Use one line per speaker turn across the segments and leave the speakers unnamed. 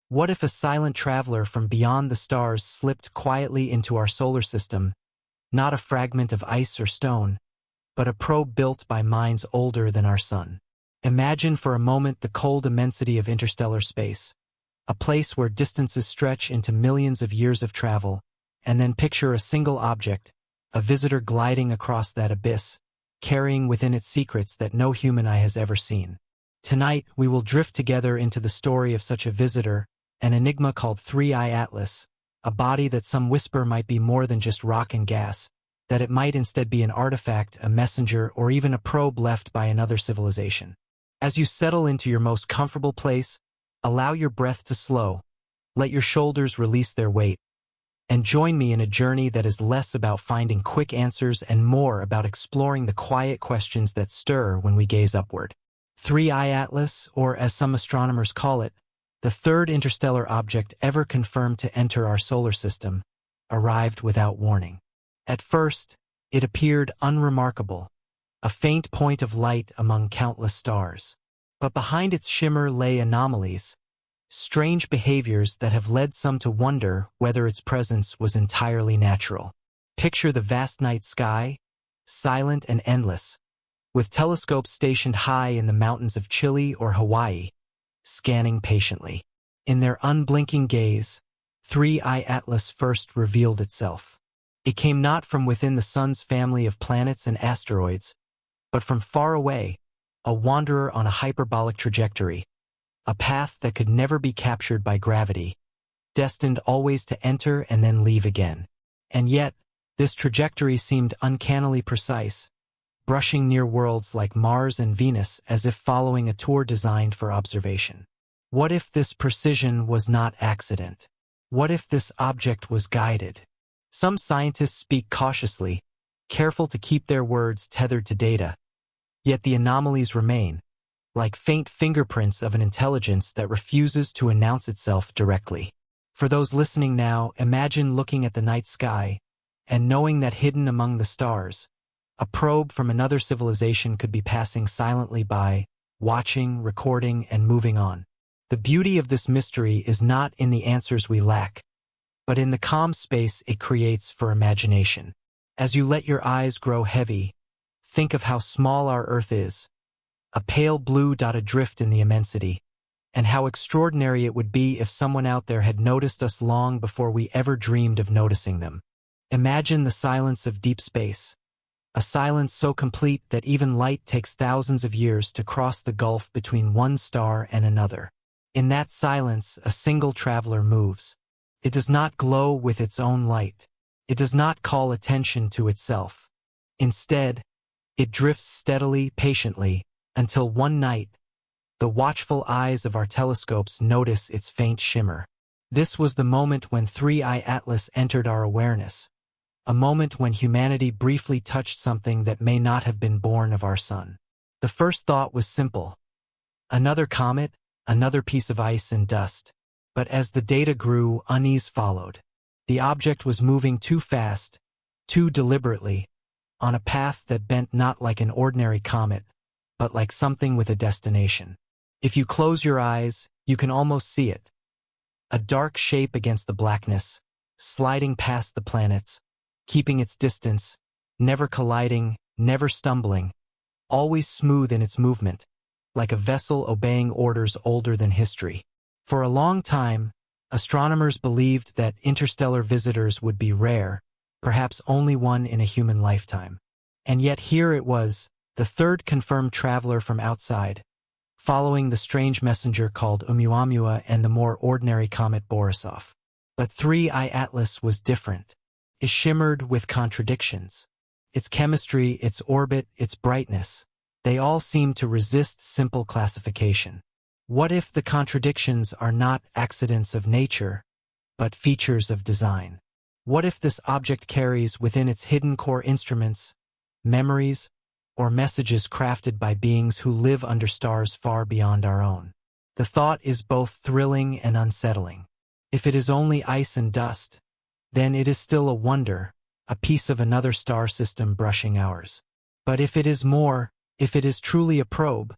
What if a silent traveler from beyond the stars slipped quietly into our solar system, not a fragment of ice or stone, but a probe built by minds older than our sun? Imagine for a moment the cold immensity of interstellar space, a place where distances stretch into millions of years of travel, and then picture a single object, a visitor gliding across that abyss, carrying within it secrets that no human eye has ever seen. Tonight, we will drift together into the story of such a visitor, an enigma called 3I Atlas, a body that some whisper might be more than just rock and gas, that it might instead be an artifact, a messenger, or even a probe left by another civilization. As you settle into your most comfortable place, allow your breath to slow, let your shoulders release their weight, and join me in a journey that is less about finding quick answers and more about exploring the quiet questions that stir when we gaze upward. 3I Atlas, or as some astronomers call it, the third interstellar object ever confirmed to enter our solar system, arrived without warning. At first, it appeared unremarkable, a faint point of light among countless stars. But behind its shimmer lay anomalies, strange behaviors that have led some to wonder whether its presence was entirely natural. Picture the vast night sky, silent and endless, with telescopes stationed high in the mountains of Chile or Hawaii, scanning patiently. In their unblinking gaze, 3I Atlas first revealed itself. It came not from within the sun's family of planets and asteroids, but from far away, a wanderer on a hyperbolic trajectory, a path that could never be captured by gravity, destined always to enter and then leave again. And yet, this trajectory seemed uncannily precise, brushing near worlds like Mars and Venus as if following a tour designed for observation. What if this precision was not accident? What if this object was guided? Some scientists speak cautiously, careful to keep their words tethered to data. Yet the anomalies remain, like faint fingerprints of an intelligence that refuses to announce itself directly. For those listening now, imagine looking at the night sky and knowing that hidden among the stars, a probe from another civilization could be passing silently by, watching, recording, and moving on. The beauty of this mystery is not in the answers we lack, but in the calm space it creates for imagination. As you let your eyes grow heavy, think of how small our Earth is, a pale blue dot adrift in the immensity, and how extraordinary it would be if someone out there had noticed us long before we ever dreamed of noticing them. Imagine the silence of deep space, a silence so complete that even light takes thousands of years to cross the gulf between one star and another. In that silence, a single traveler moves. It does not glow with its own light. It does not call attention to itself. Instead, it drifts steadily, patiently, until one night, the watchful eyes of our telescopes notice its faint shimmer. This was the moment when 3I Atlas entered our awareness, a moment when humanity briefly touched something that may not have been born of our sun. The first thought was simple. Another comet, another piece of ice and dust. But as the data grew, unease followed. The object was moving too fast, too deliberately, on a path that bent not like an ordinary comet, but like something with a destination. If you close your eyes, you can almost see it. A dark shape against the blackness, sliding past the planets, keeping its distance, never colliding, never stumbling, always smooth in its movement, like a vessel obeying orders older than history. For a long time, astronomers believed that interstellar visitors would be rare, perhaps only one in a human lifetime. And yet here it was, the third confirmed traveler from outside, following the strange messenger called Oumuamua and the more ordinary comet Borisov. But 3I Atlas was different. It shimmered with contradictions. Its chemistry, its orbit, its brightness, they all seemed to resist simple classification. What if the contradictions are not accidents of nature, but features of design? What if this object carries within its hidden core instruments, memories, or messages crafted by beings who live under stars far beyond our own? The thought is both thrilling and unsettling. If it is only ice and dust, then it is still a wonder, a piece of another star system brushing ours. But if it is more, if it is truly a probe,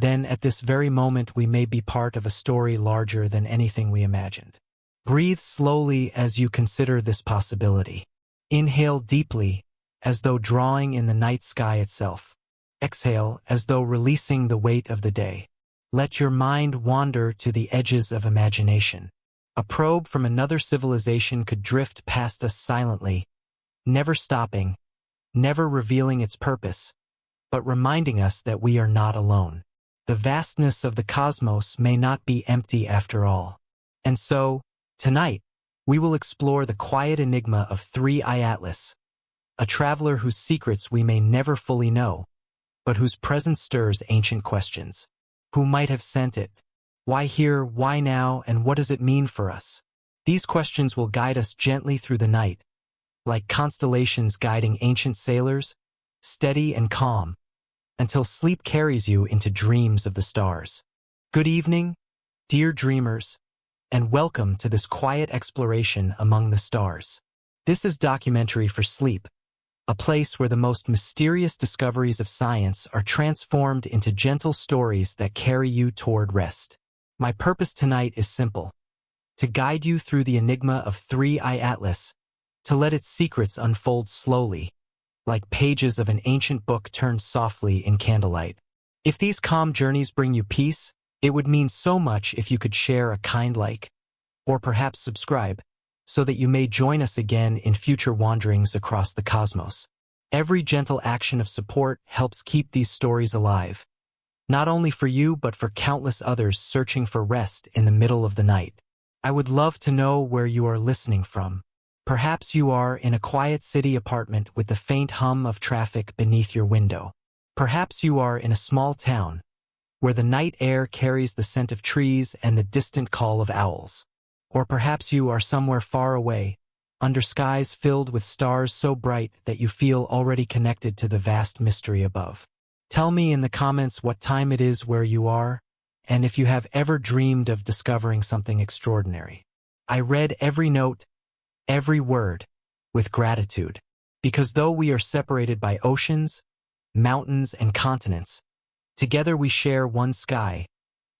then at this very moment we may be part of a story larger than anything we imagined. Breathe slowly as you consider this possibility. Inhale deeply, as though drawing in the night sky itself. Exhale, as though releasing the weight of the day. Let your mind wander to the edges of imagination. A probe from another civilization could drift past us silently, never stopping, never revealing its purpose, but reminding us that we are not alone. The vastness of the cosmos may not be empty after all. And so, tonight, we will explore the quiet enigma of 3I Atlas, a traveler whose secrets we may never fully know, but whose presence stirs ancient questions. Who might have sent it? Why here, why now, and what does it mean for us? These questions will guide us gently through the night, like constellations guiding ancient sailors, steady and calm, until sleep carries you into dreams of the stars. Good evening, dear dreamers, and welcome to this quiet exploration among the stars. This is Documentary for Sleep, a place where the most mysterious discoveries of science are transformed into gentle stories that carry you toward rest. My purpose tonight is simple: to guide you through the enigma of 3I Atlas, to let its secrets unfold slowly, like pages of an ancient book turned softly in candlelight. If these calm journeys bring you peace, it would mean so much if you could share a kind like, or perhaps subscribe, so that you may join us again in future wanderings across the cosmos. Every gentle action of support helps keep these stories alive, not only for you but for countless others searching for rest in the middle of the night. I would love to know where you are listening from. Perhaps you are in a quiet city apartment with the faint hum of traffic beneath your window. Perhaps you are in a small town, where the night air carries the scent of trees and the distant call of owls. Or perhaps you are somewhere far away, under skies filled with stars so bright that you feel already connected to the vast mystery above. Tell me in the comments what time it is where you are, and if you have ever dreamed of discovering something extraordinary. I read every note, every word, with gratitude, because though we are separated by oceans, mountains, and continents, together we share one sky,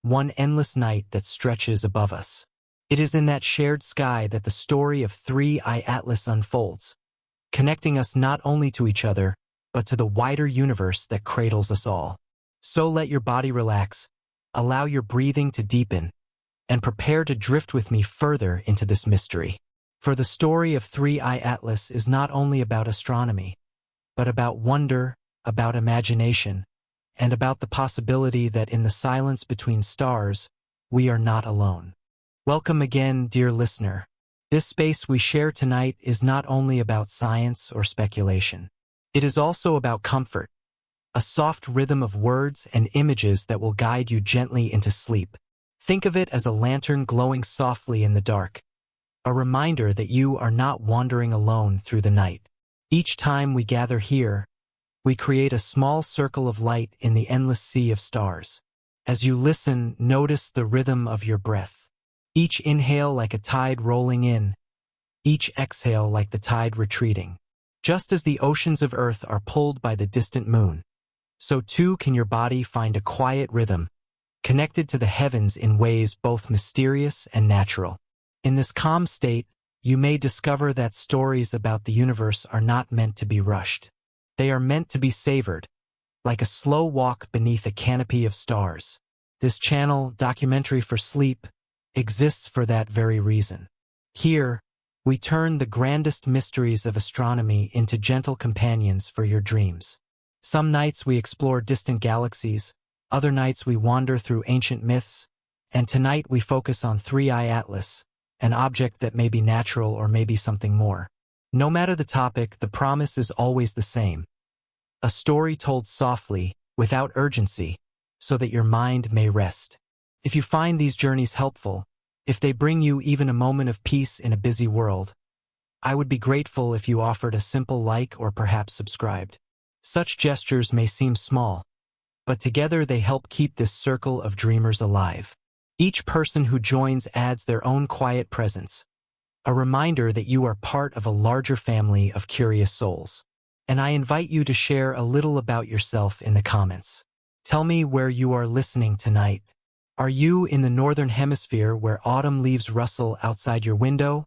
one endless night that stretches above us. It is in that shared sky that the story of 3I Atlas unfolds, connecting us not only to each other, but to the wider universe that cradles us all. So let your body relax, allow your breathing to deepen, and prepare to drift with me further into this mystery. For the story of 3I Atlas is not only about astronomy, but about wonder, about imagination, and about the possibility that in the silence between stars, we are not alone. Welcome again, dear listener. This space we share tonight is not only about science or speculation. It is also about comfort, a soft rhythm of words and images that will guide you gently into sleep. Think of it as a lantern glowing softly in the dark, a reminder that you are not wandering alone through the night. Each time we gather here, we create a small circle of light in the endless sea of stars. As you listen, notice the rhythm of your breath. Each inhale like a tide rolling in, each exhale like the tide retreating. Just as the oceans of Earth are pulled by the distant moon, so too can your body find a quiet rhythm, connected to the heavens in ways both mysterious and natural. In this calm state, you may discover that stories about the universe are not meant to be rushed. They are meant to be savored, like a slow walk beneath a canopy of stars. This channel, Documentary for Sleep, exists for that very reason. Here, we turn the grandest mysteries of astronomy into gentle companions for your dreams. Some nights we explore distant galaxies, other nights we wander through ancient myths, and tonight we focus on 3I Atlas, an object that may be natural or may be something more. No matter the topic, the promise is always the same. A story told softly, without urgency, so that your mind may rest. If you find these journeys helpful, if they bring you even a moment of peace in a busy world, I would be grateful if you offered a simple like or perhaps subscribed. Such gestures may seem small, but together they help keep this circle of dreamers alive. Each person who joins adds their own quiet presence, a reminder that you are part of a larger family of curious souls. And I invite you to share a little about yourself in the comments. Tell me where you are listening tonight. Are you in the northern hemisphere where autumn leaves rustle outside your window?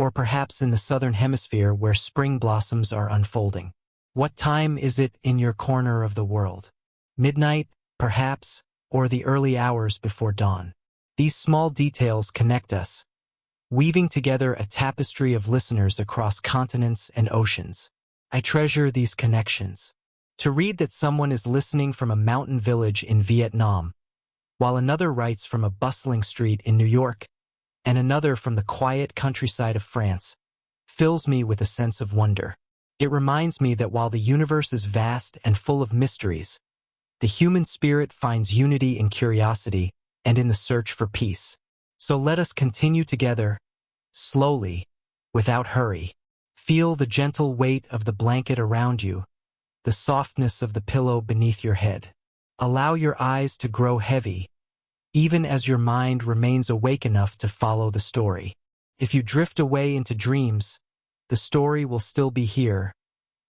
Or perhaps in the southern hemisphere where spring blossoms are unfolding? What time is it in your corner of the world? Midnight, perhaps, or the early hours before dawn? These small details connect us, weaving together a tapestry of listeners across continents and oceans. I treasure these connections. To read that someone is listening from a mountain village in Vietnam, while another writes from a bustling street in New York, and another from the quiet countryside of France, fills me with a sense of wonder. It reminds me that while the universe is vast and full of mysteries, the human spirit finds unity in curiosity and in the search for peace. So let us continue together, slowly, without hurry. Feel the gentle weight of the blanket around you, the softness of the pillow beneath your head. Allow your eyes to grow heavy, even as your mind remains awake enough to follow the story. If you drift away into dreams, the story will still be here,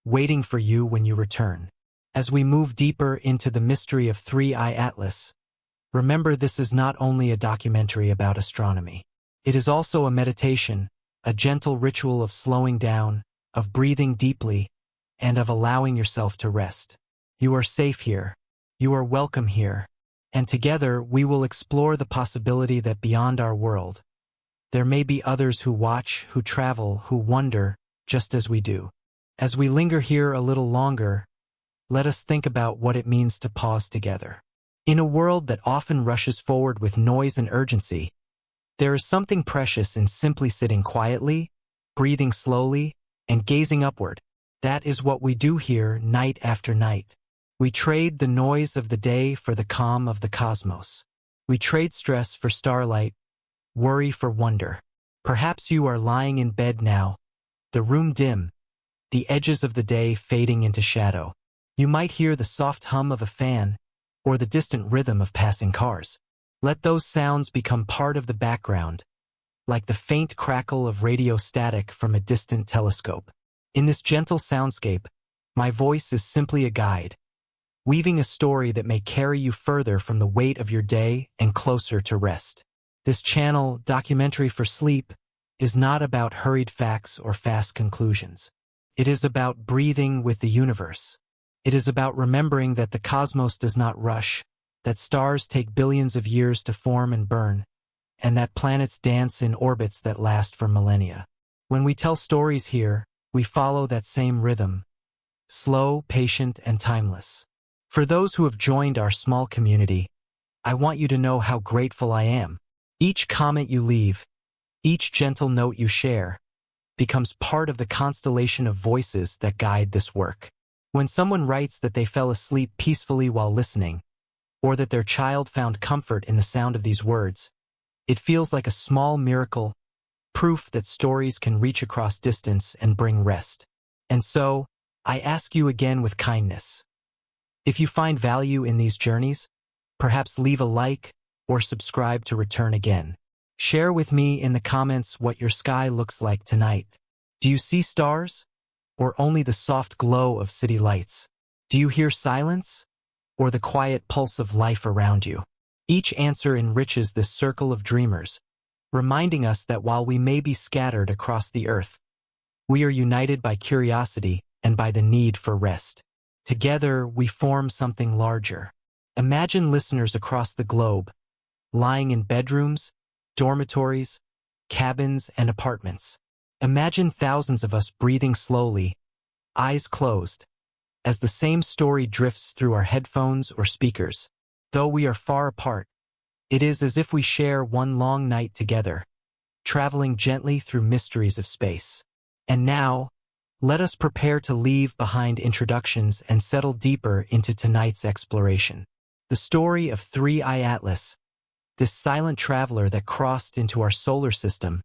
waiting for you when you return. As we move deeper into the mystery of 3I Atlas, remember this is not only a documentary about astronomy. It is also a meditation, a gentle ritual of slowing down, of breathing deeply, and of allowing yourself to rest. You are safe here. You are welcome here. And together we will explore the possibility that beyond our world, there may be others who watch, who travel, who wonder, just as we do. As we linger here a little longer, let us think about what it means to pause together. In a world that often rushes forward with noise and urgency, there is something precious in simply sitting quietly, breathing slowly, and gazing upward. That is what we do here night after night. We trade the noise of the day for the calm of the cosmos. We trade stress for starlight, worry for wonder. Perhaps you are lying in bed now, the room dim, the edges of the day fading into shadow. You might hear the soft hum of a fan, or the distant rhythm of passing cars. Let those sounds become part of the background, like the faint crackle of radio static from a distant telescope. In this gentle soundscape, my voice is simply a guide, weaving a story that may carry you further from the weight of your day and closer to rest. This channel, Documentary for Sleep, is not about hurried facts or fast conclusions. It is about breathing with the universe. It is about remembering that the cosmos does not rush, that stars take billions of years to form and burn, and that planets dance in orbits that last for millennia. When we tell stories here, we follow that same rhythm, slow, patient, and timeless. For those who have joined our small community, I want you to know how grateful I am. Each comment you leave, each gentle note you share, becomes part of the constellation of voices that guide this work. When someone writes that they fell asleep peacefully while listening, or that their child found comfort in the sound of these words, it feels like a small miracle, proof that stories can reach across distance and bring rest. And so, I ask you again with kindness. If you find value in these journeys, perhaps leave a like or subscribe to return again. Share with me in the comments what your sky looks like tonight. Do you see stars? Or only the soft glow of city lights? Do you hear silence? Or the quiet pulse of life around you? Each answer enriches this circle of dreamers, reminding us that while we may be scattered across the earth, we are united by curiosity and by the need for rest. Together, we form something larger. Imagine listeners across the globe, lying in bedrooms, dormitories, cabins, and apartments. Imagine thousands of us breathing slowly, eyes closed, as the same story drifts through our headphones or speakers. Though we are far apart, it is as if we share one long night together, traveling gently through mysteries of space. And now, let us prepare to leave behind introductions and settle deeper into tonight's exploration. The story of 3I Atlas, this silent traveler that crossed into our solar system,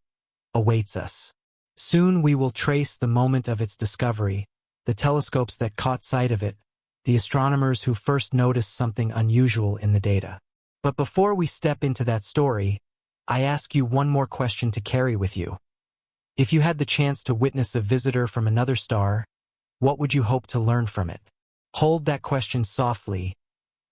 awaits us. Soon we will trace the moment of its discovery, the telescopes that caught sight of it, the astronomers who first noticed something unusual in the data. But before we step into that story, I ask you one more question to carry with you. If you had the chance to witness a visitor from another star, what would you hope to learn from it? Hold that question softly,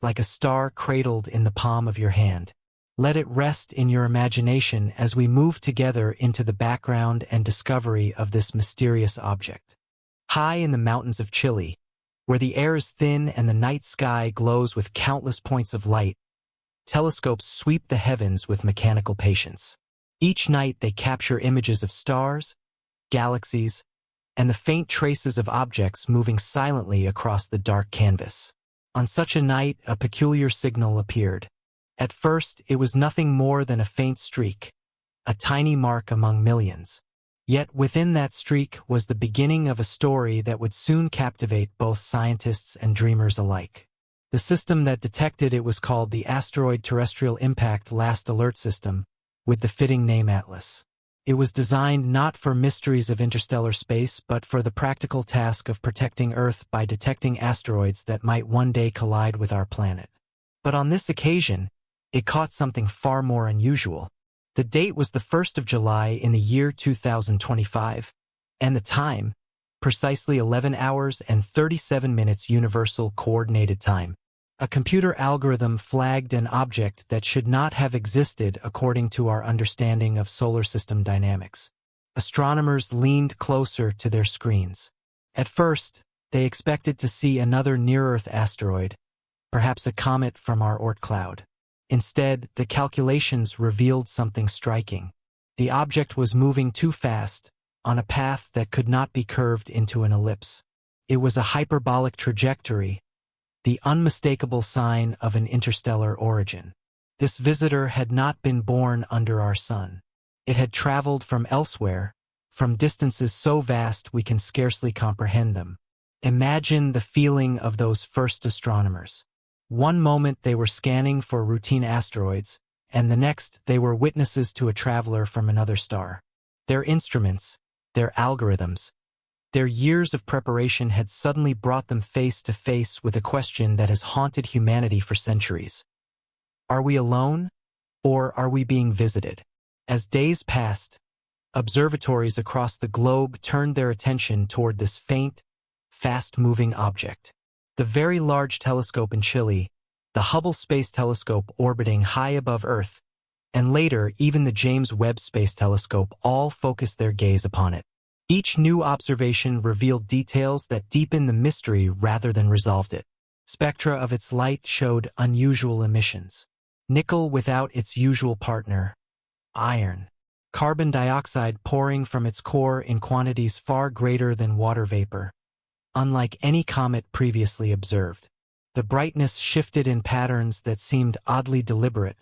like a star cradled in the palm of your hand. Let it rest in your imagination as we move together into the background and discovery of this mysterious object. High in the mountains of Chile, where the air is thin and the night sky glows with countless points of light, telescopes sweep the heavens with mechanical patience. Each night they capture images of stars, galaxies, and the faint traces of objects moving silently across the dark canvas. On such a night, a peculiar signal appeared. At first, it was nothing more than a faint streak, a tiny mark among millions. Yet within that streak was the beginning of a story that would soon captivate both scientists and dreamers alike. The system that detected it was called the Asteroid Terrestrial Impact Last Alert System, with the fitting name Atlas. It was designed not for mysteries of interstellar space, but for the practical task of protecting Earth by detecting asteroids that might one day collide with our planet. But on this occasion, it caught something far more unusual. The date was the 1st of July in the year 2025, and the time, precisely 11 hours and 37 minutes Universal Coordinated Time. A computer algorithm flagged an object that should not have existed according to our understanding of solar system dynamics. Astronomers leaned closer to their screens. At first, they expected to see another near-Earth asteroid, perhaps a comet from our Oort cloud. Instead, the calculations revealed something striking. The object was moving too fast, on a path that could not be curved into an ellipse. It was a hyperbolic trajectory, the unmistakable sign of an interstellar origin. This visitor had not been born under our sun. It had traveled from elsewhere, from distances so vast we can scarcely comprehend them. Imagine the feeling of those first astronomers. One moment they were scanning for routine asteroids, and the next they were witnesses to a traveler from another star. Their instruments, their algorithms, their years of preparation had suddenly brought them face to face with a question that has haunted humanity for centuries. Are we alone, or are we being visited? As days passed, observatories across the globe turned their attention toward this faint, fast-moving object. The Very Large Telescope in Chile, the Hubble Space Telescope orbiting high above Earth, and later even the James Webb Space Telescope all focused their gaze upon it. Each new observation revealed details that deepened the mystery rather than resolved it. Spectra of its light showed unusual emissions. Nickel without its usual partner, iron. Carbon dioxide pouring from its core in quantities far greater than water vapor, unlike any comet previously observed. The brightness shifted in patterns that seemed oddly deliberate,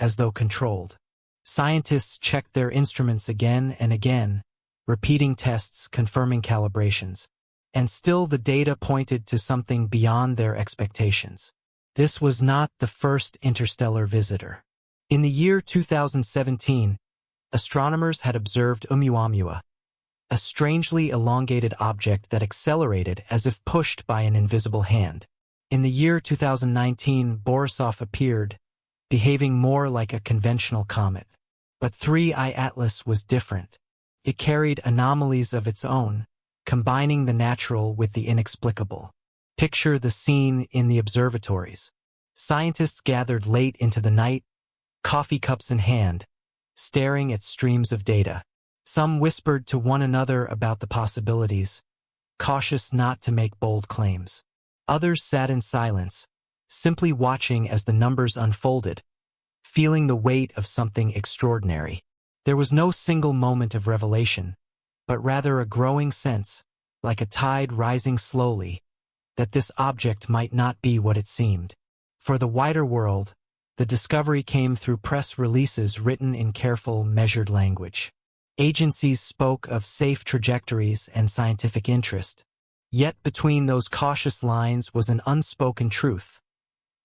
as though controlled. Scientists checked their instruments again and again, repeating tests, confirming calibrations. And still the data pointed to something beyond their expectations. This was not the first interstellar visitor. In the year 2017, astronomers had observed Oumuamua, a strangely elongated object that accelerated as if pushed by an invisible hand. In the year 2019, Borisov appeared, behaving more like a conventional comet. But 3I Atlas was different. It carried anomalies of its own, combining the natural with the inexplicable. Picture the scene in the observatories. Scientists gathered late into the night, coffee cups in hand, staring at streams of data. Some whispered to one another about the possibilities, cautious not to make bold claims. Others sat in silence, simply watching as the numbers unfolded, feeling the weight of something extraordinary. There was no single moment of revelation, but rather a growing sense, like a tide rising slowly, that this object might not be what it seemed. For the wider world, the discovery came through press releases written in careful, measured language. Agencies spoke of safe trajectories and scientific interest. Yet between those cautious lines was an unspoken truth.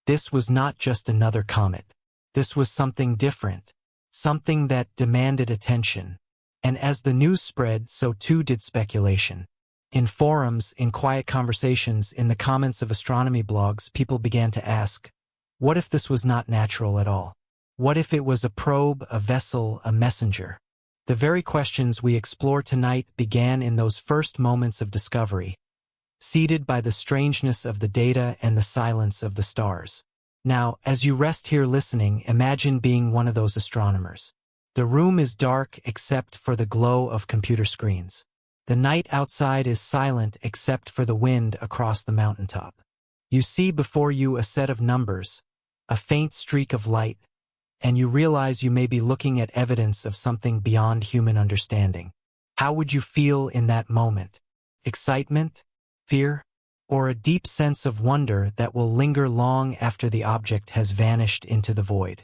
This was not just another comet. This was something different. Something that demanded attention. And as the news spread, so too did speculation. In forums, in quiet conversations, in the comments of astronomy blogs, people began to ask, what if this was not natural at all? What if it was a probe, a vessel, a messenger? The very questions we explore tonight began in those first moments of discovery, seated by the strangeness of the data and the silence of the stars. Now, as you rest here listening, imagine being one of those astronomers. The room is dark except for the glow of computer screens. The night outside is silent except for the wind across the mountaintop. You see before you a set of numbers, a faint streak of light, and you realize you may be looking at evidence of something beyond human understanding. How would you feel in that moment? Excitement? Fear? Or a deep sense of wonder that will linger long after the object has vanished into the void?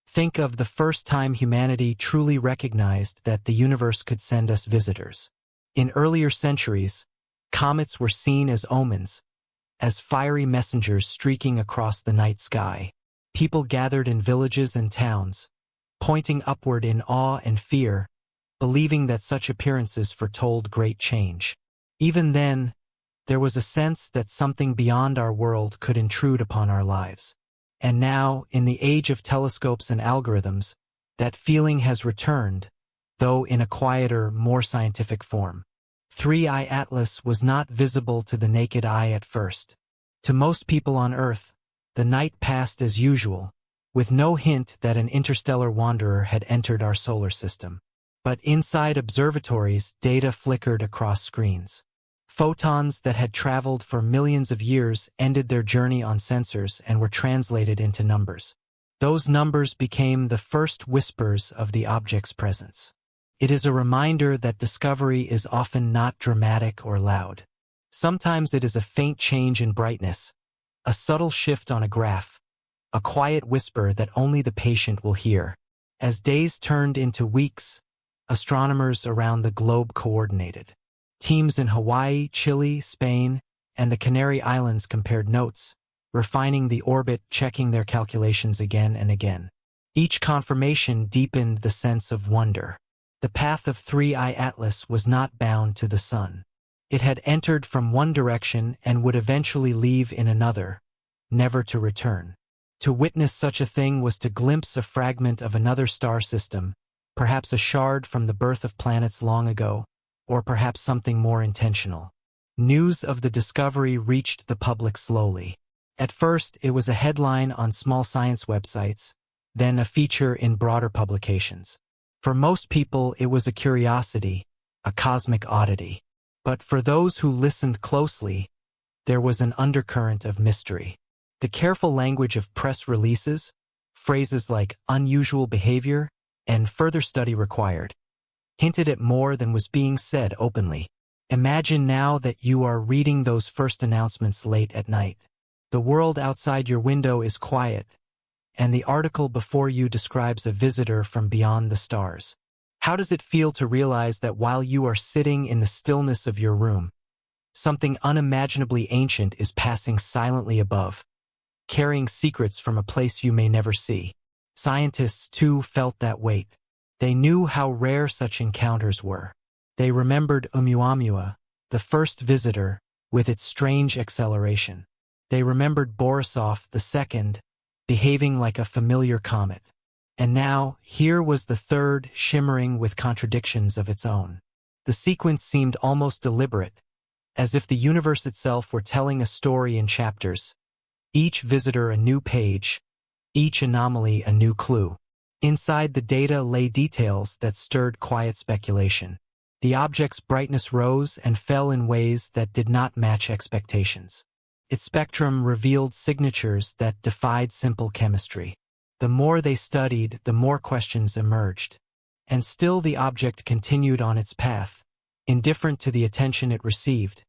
Think of the first time humanity truly recognized that the universe could send us visitors. In earlier centuries, comets were seen as omens, as fiery messengers streaking across the night sky. People gathered in villages and towns, pointing upward in awe and fear, believing that such appearances foretold great change. Even then, there was a sense that something beyond our world could intrude upon our lives. And now, in the age of telescopes and algorithms, that feeling has returned, though in a quieter, more scientific form. 3I Atlas was not visible to the naked eye at first. To most people on Earth, the night passed as usual, with no hint that an interstellar wanderer had entered our solar system. But inside observatories, data flickered across screens. Photons that had traveled for millions of years ended their journey on sensors and were translated into numbers. Those numbers became the first whispers of the object's presence. It is a reminder that discovery is often not dramatic or loud. Sometimes it is a faint change in brightness, a subtle shift on a graph, a quiet whisper that only the patient will hear. As days turned into weeks, astronomers around the globe coordinated. Teams in Hawaii, Chile, Spain, and the Canary Islands compared notes, refining the orbit, checking their calculations again and again. Each confirmation deepened the sense of wonder. The path of 3I Atlas was not bound to the sun. It had entered from one direction and would eventually leave in another, never to return. To witness such a thing was to glimpse a fragment of another star system, perhaps a shard from the birth of planets long ago, or perhaps something more intentional. News of the discovery reached the public slowly. At first, it was a headline on small science websites, then a feature in broader publications. For most people, it was a curiosity, a cosmic oddity. But for those who listened closely, there was an undercurrent of mystery. The careful language of press releases, phrases like unusual behavior and further study required, hinted at more than was being said openly. Imagine now that you are reading those first announcements late at night. The world outside your window is quiet, and the article before you describes a visitor from beyond the stars. How does it feel to realize that while you are sitting in the stillness of your room, something unimaginably ancient is passing silently above, carrying secrets from a place you may never see? Scientists, too, felt that weight. They knew how rare such encounters were. They remembered Oumuamua, the first visitor, with its strange acceleration. They remembered Borisov, the second, behaving like a familiar comet. And now, here was the third, shimmering with contradictions of its own. The sequence seemed almost deliberate, as if the universe itself were telling a story in chapters, each visitor a new page, each anomaly a new clue. Inside the data lay details that stirred quiet speculation. The object's brightness rose and fell in ways that did not match expectations. Its spectrum revealed signatures that defied simple chemistry. The more they studied, the more questions emerged. And still the object continued on its path, indifferent to the attention it received,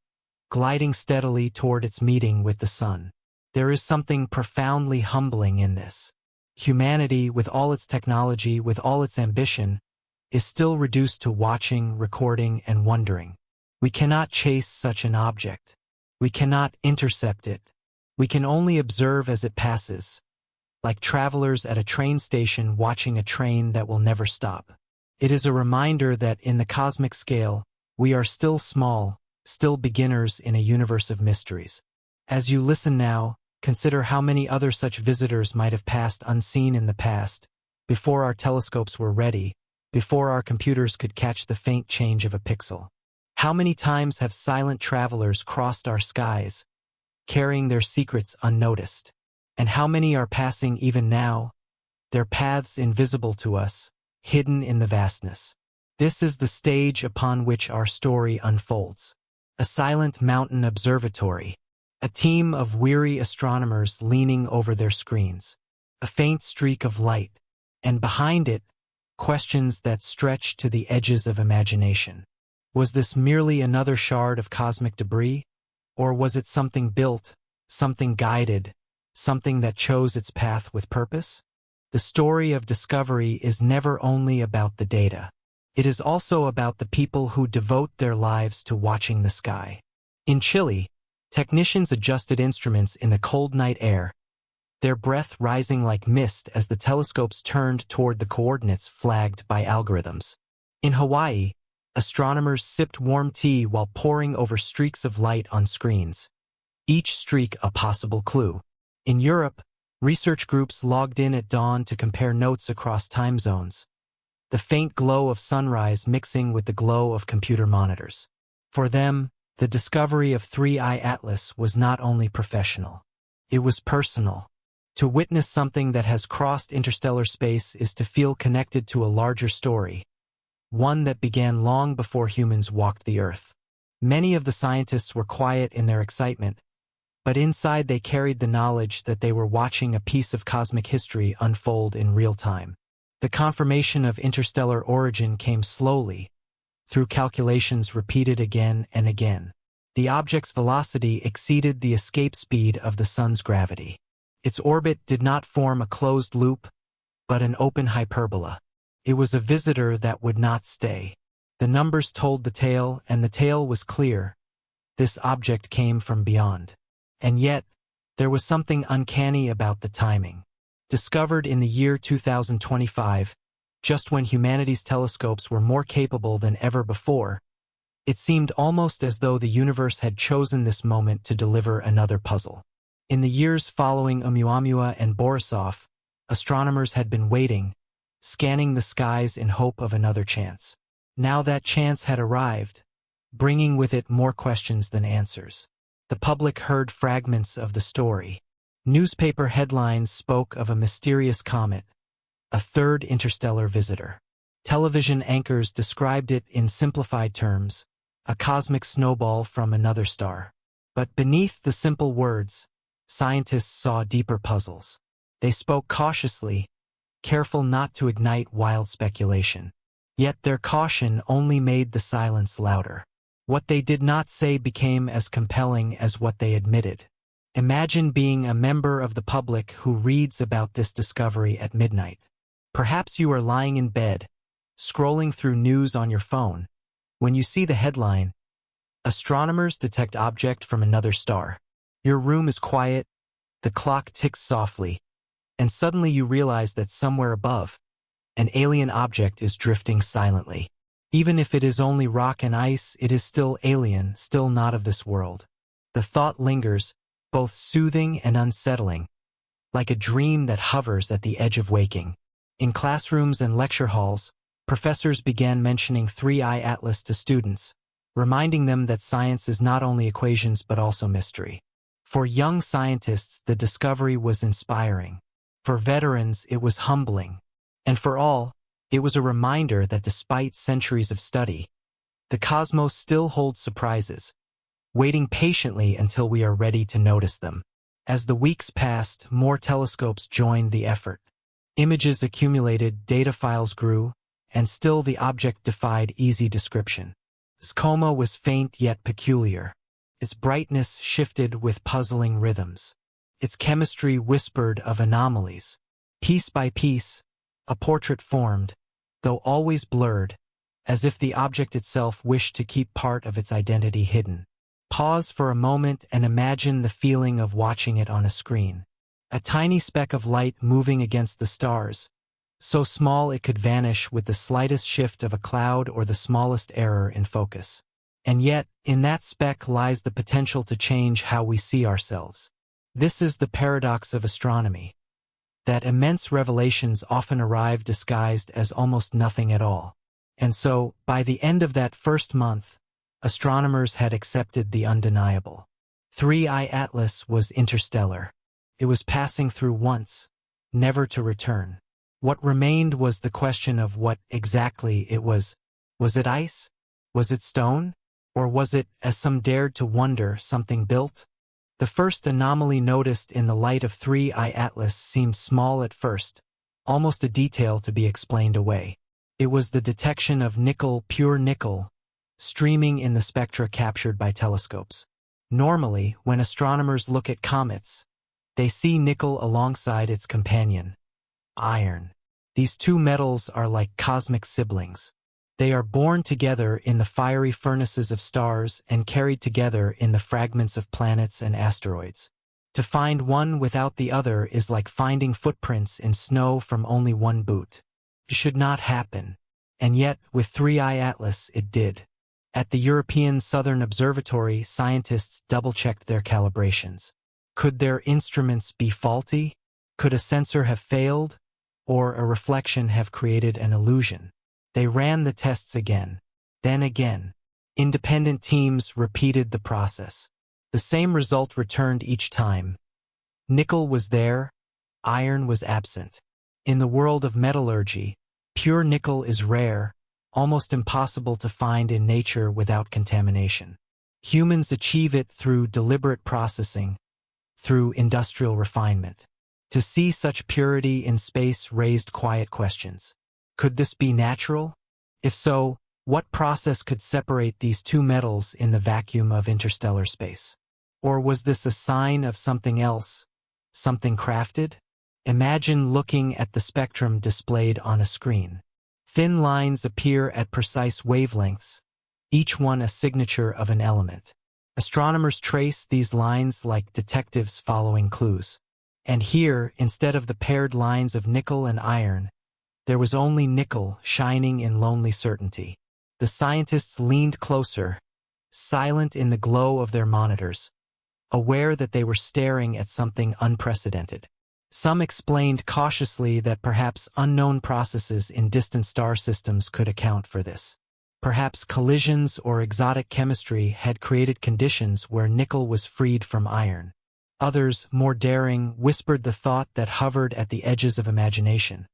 gliding steadily toward its meeting with the sun. There is something profoundly humbling in this. Humanity, with all its technology, with all its ambition, is still reduced to watching, recording, and wondering. We cannot chase such an object. We cannot intercept it. We can only observe as it passes, like travelers at a train station watching a train that will never stop. It is a reminder that in the cosmic scale, we are still small, still beginners in a universe of mysteries. As you listen now, consider how many other such visitors might have passed unseen in the past, before our telescopes were ready, before our computers could catch the faint change of a pixel. How many times have silent travelers crossed our skies, carrying their secrets unnoticed? And how many are passing even now, their paths invisible to us, hidden in the vastness? This is the stage upon which our story unfolds. A silent mountain observatory, a team of weary astronomers leaning over their screens, a faint streak of light, and behind it, questions that stretch to the edges of imagination. Was this merely another shard of cosmic debris? Or was it something built, something guided, something that chose its path with purpose? The story of discovery is never only about the data. It is also about the people who devote their lives to watching the sky. In Chile, technicians adjusted instruments in the cold night air, their breath rising like mist as the telescopes turned toward the coordinates flagged by algorithms. In Hawaii, astronomers sipped warm tea while poring over streaks of light on screens, each streak a possible clue. In Europe, research groups logged in at dawn to compare notes across time zones, the faint glow of sunrise mixing with the glow of computer monitors. For them, the discovery of 3I Atlas was not only professional. It was personal. To witness something that has crossed interstellar space is to feel connected to a larger story, one that began long before humans walked the Earth. Many of the scientists were quiet in their excitement, but inside they carried the knowledge that they were watching a piece of cosmic history unfold in real time. The confirmation of interstellar origin came slowly, through calculations repeated again and again. The object's velocity exceeded the escape speed of the sun's gravity. Its orbit did not form a closed loop, but an open hyperbola. It was a visitor that would not stay. The numbers told the tale, and the tale was clear. This object came from beyond. And yet, there was something uncanny about the timing. Discovered in the year 2025, just when humanity's telescopes were more capable than ever before, it seemed almost as though the universe had chosen this moment to deliver another puzzle. In the years following Oumuamua and Borisov, astronomers had been waiting, scanning the skies in hope of another chance. Now that chance had arrived, bringing with it more questions than answers. The public heard fragments of the story. Newspaper headlines spoke of a mysterious comet, a third interstellar visitor. Television anchors described it in simplified terms, a cosmic snowball from another star. But beneath the simple words, scientists saw deeper puzzles. They spoke cautiously, careful not to ignite wild speculation. Yet their caution only made the silence louder. What they did not say became as compelling as what they admitted. Imagine being a member of the public who reads about this discovery at midnight. Perhaps you are lying in bed, scrolling through news on your phone, when you see the headline, "Astronomers detect object from another star." Your room is quiet, the clock ticks softly, and suddenly you realize that somewhere above, an alien object is drifting silently. Even if it is only rock and ice, it is still alien, still not of this world. The thought lingers, both soothing and unsettling, like a dream that hovers at the edge of waking. In classrooms and lecture halls, professors began mentioning 3I Atlas to students, reminding them that science is not only equations but also mystery. For young scientists, the discovery was inspiring. For veterans, it was humbling. And for all, it was a reminder that despite centuries of study, the cosmos still holds surprises, waiting patiently until we are ready to notice them. As the weeks passed, more telescopes joined the effort. Images accumulated, data files grew, and still the object defied easy description. Its coma was faint yet peculiar. Its brightness shifted with puzzling rhythms. Its chemistry whispered of anomalies. Piece by piece, a portrait formed, though always blurred, as if the object itself wished to keep part of its identity hidden. Pause for a moment and imagine the feeling of watching it on a screen. A tiny speck of light moving against the stars, so small it could vanish with the slightest shift of a cloud or the smallest error in focus. And yet, in that speck lies the potential to change how we see ourselves. This is the paradox of astronomy, that immense revelations often arrive disguised as almost nothing at all. And so, by the end of that first month, astronomers had accepted the undeniable. 3I Atlas was interstellar. It was passing through once, never to return. What remained was the question of what exactly it was. Was it ice? Was it stone? Or was it, as some dared to wonder, something built? The first anomaly noticed in the light of 3I Atlas seemed small at first, almost a detail to be explained away. It was the detection of nickel, pure nickel, streaming in the spectra captured by telescopes. Normally, when astronomers look at comets, they see nickel alongside its companion, iron. These two metals are like cosmic siblings. They are born together in the fiery furnaces of stars and carried together in the fragments of planets and asteroids. To find one without the other is like finding footprints in snow from only one boot. It should not happen. And yet, with 3I Atlas, it did. At the European Southern Observatory, scientists double-checked their calibrations. Could their instruments be faulty? Could a sensor have failed? Or a reflection have created an illusion? They ran the tests again, then again. Independent teams repeated the process. The same result returned each time. Nickel was there, iron was absent. In the world of metallurgy, pure nickel is rare, almost impossible to find in nature without contamination. Humans achieve it through deliberate processing, through industrial refinement. To see such purity in space raised quiet questions. Could this be natural? If so, what process could separate these two metals in the vacuum of interstellar space? Or was this a sign of something else, something crafted? Imagine looking at the spectrum displayed on a screen. Thin lines appear at precise wavelengths, each one a signature of an element. Astronomers trace these lines like detectives following clues. And here, instead of the paired lines of nickel and iron, there was only nickel shining in lonely certainty. The scientists leaned closer, silent in the glow of their monitors, aware that they were staring at something unprecedented. Some explained cautiously that perhaps unknown processes in distant star systems could account for this. Perhaps collisions or exotic chemistry had created conditions where nickel was freed from iron. Others, more daring, whispered the thought that hovered at the edges of imagination.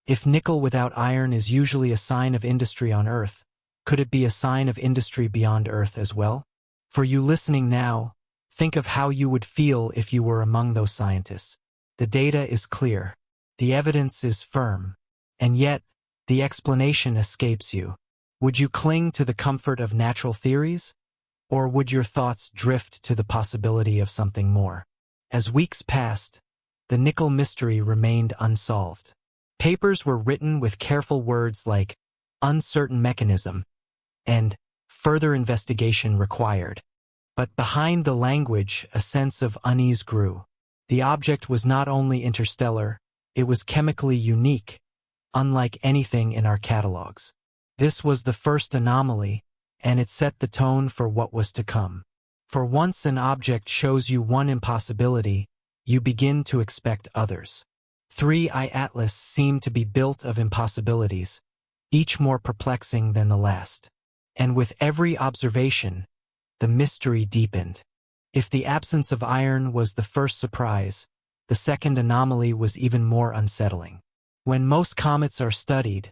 If nickel without iron is usually a sign of industry on Earth, could it be a sign of industry beyond Earth as well? For you listening now, think of how you would feel if you were among those scientists. The data is clear. The evidence is firm. And yet, the explanation escapes you. Would you cling to the comfort of natural theories? Or would your thoughts drift to the possibility of something more? As weeks passed, the nickel mystery remained unsolved. Papers were written with careful words like uncertain mechanism and further investigation required. But behind the language, a sense of unease grew. The object was not only interstellar, it was chemically unique, unlike anything in our catalogs. This was the first anomaly, and it set the tone for what was to come. For once an object shows you one impossibility, you begin to expect others. 3I Atlas seemed to be built of impossibilities, each more perplexing than the last. And with every observation, the mystery deepened. If the absence of iron was the first surprise, the second anomaly was even more unsettling. When most comets are studied,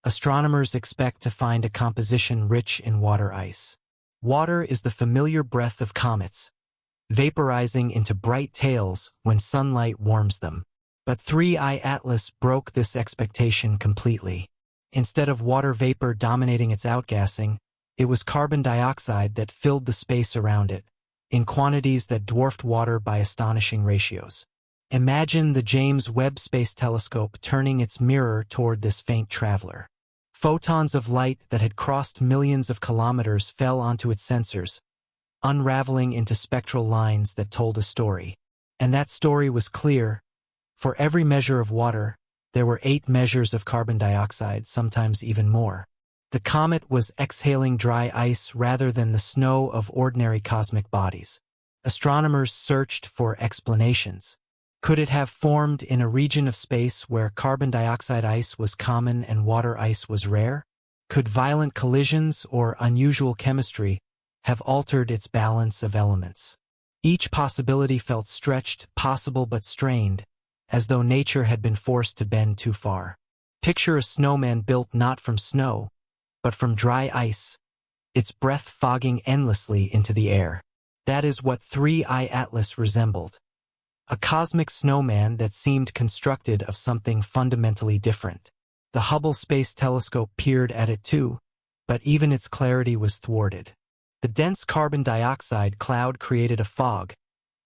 astronomers expect to find a composition rich in water ice. Water is the familiar breath of comets, vaporizing into bright tails when sunlight warms them. But 3I Atlas broke this expectation completely. Instead of water vapor dominating its outgassing, it was carbon dioxide that filled the space around it, in quantities that dwarfed water by astonishing ratios. Imagine the James Webb Space Telescope turning its mirror toward this faint traveler. Photons of light that had crossed millions of kilometers fell onto its sensors, unraveling into spectral lines that told a story. And that story was clear. For every measure of water, there were 8 measures of carbon dioxide, sometimes even more. The comet was exhaling dry ice rather than the snow of ordinary cosmic bodies. Astronomers searched for explanations. Could it have formed in a region of space where carbon dioxide ice was common and water ice was rare? Could violent collisions or unusual chemistry have altered its balance of elements? Each possibility felt stretched, possible but strained, as though nature had been forced to bend too far. Picture a snowman built not from snow, but from dry ice, its breath fogging endlessly into the air. That is what 3I Atlas resembled. A cosmic snowman that seemed constructed of something fundamentally different. The Hubble Space Telescope peered at it too, but even its clarity was thwarted. The dense carbon dioxide cloud created a fog,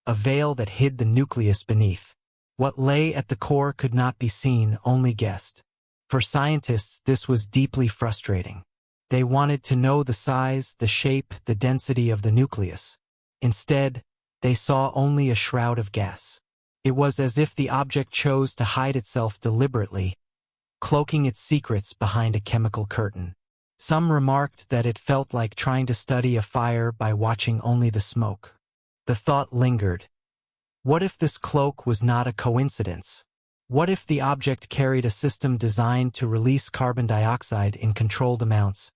a veil that hid the nucleus beneath. What lay at the core could not be seen, only guessed. For scientists, this was deeply frustrating. They wanted to know the size, the shape, the density of the nucleus. Instead, they saw only a shroud of gas. It was as if the object chose to hide itself deliberately, cloaking its secrets behind a chemical curtain. Some remarked that it felt like trying to study a fire by watching only the smoke. The thought lingered. What if this cloak was not a coincidence? What if the object carried a system designed to release carbon dioxide in controlled amounts,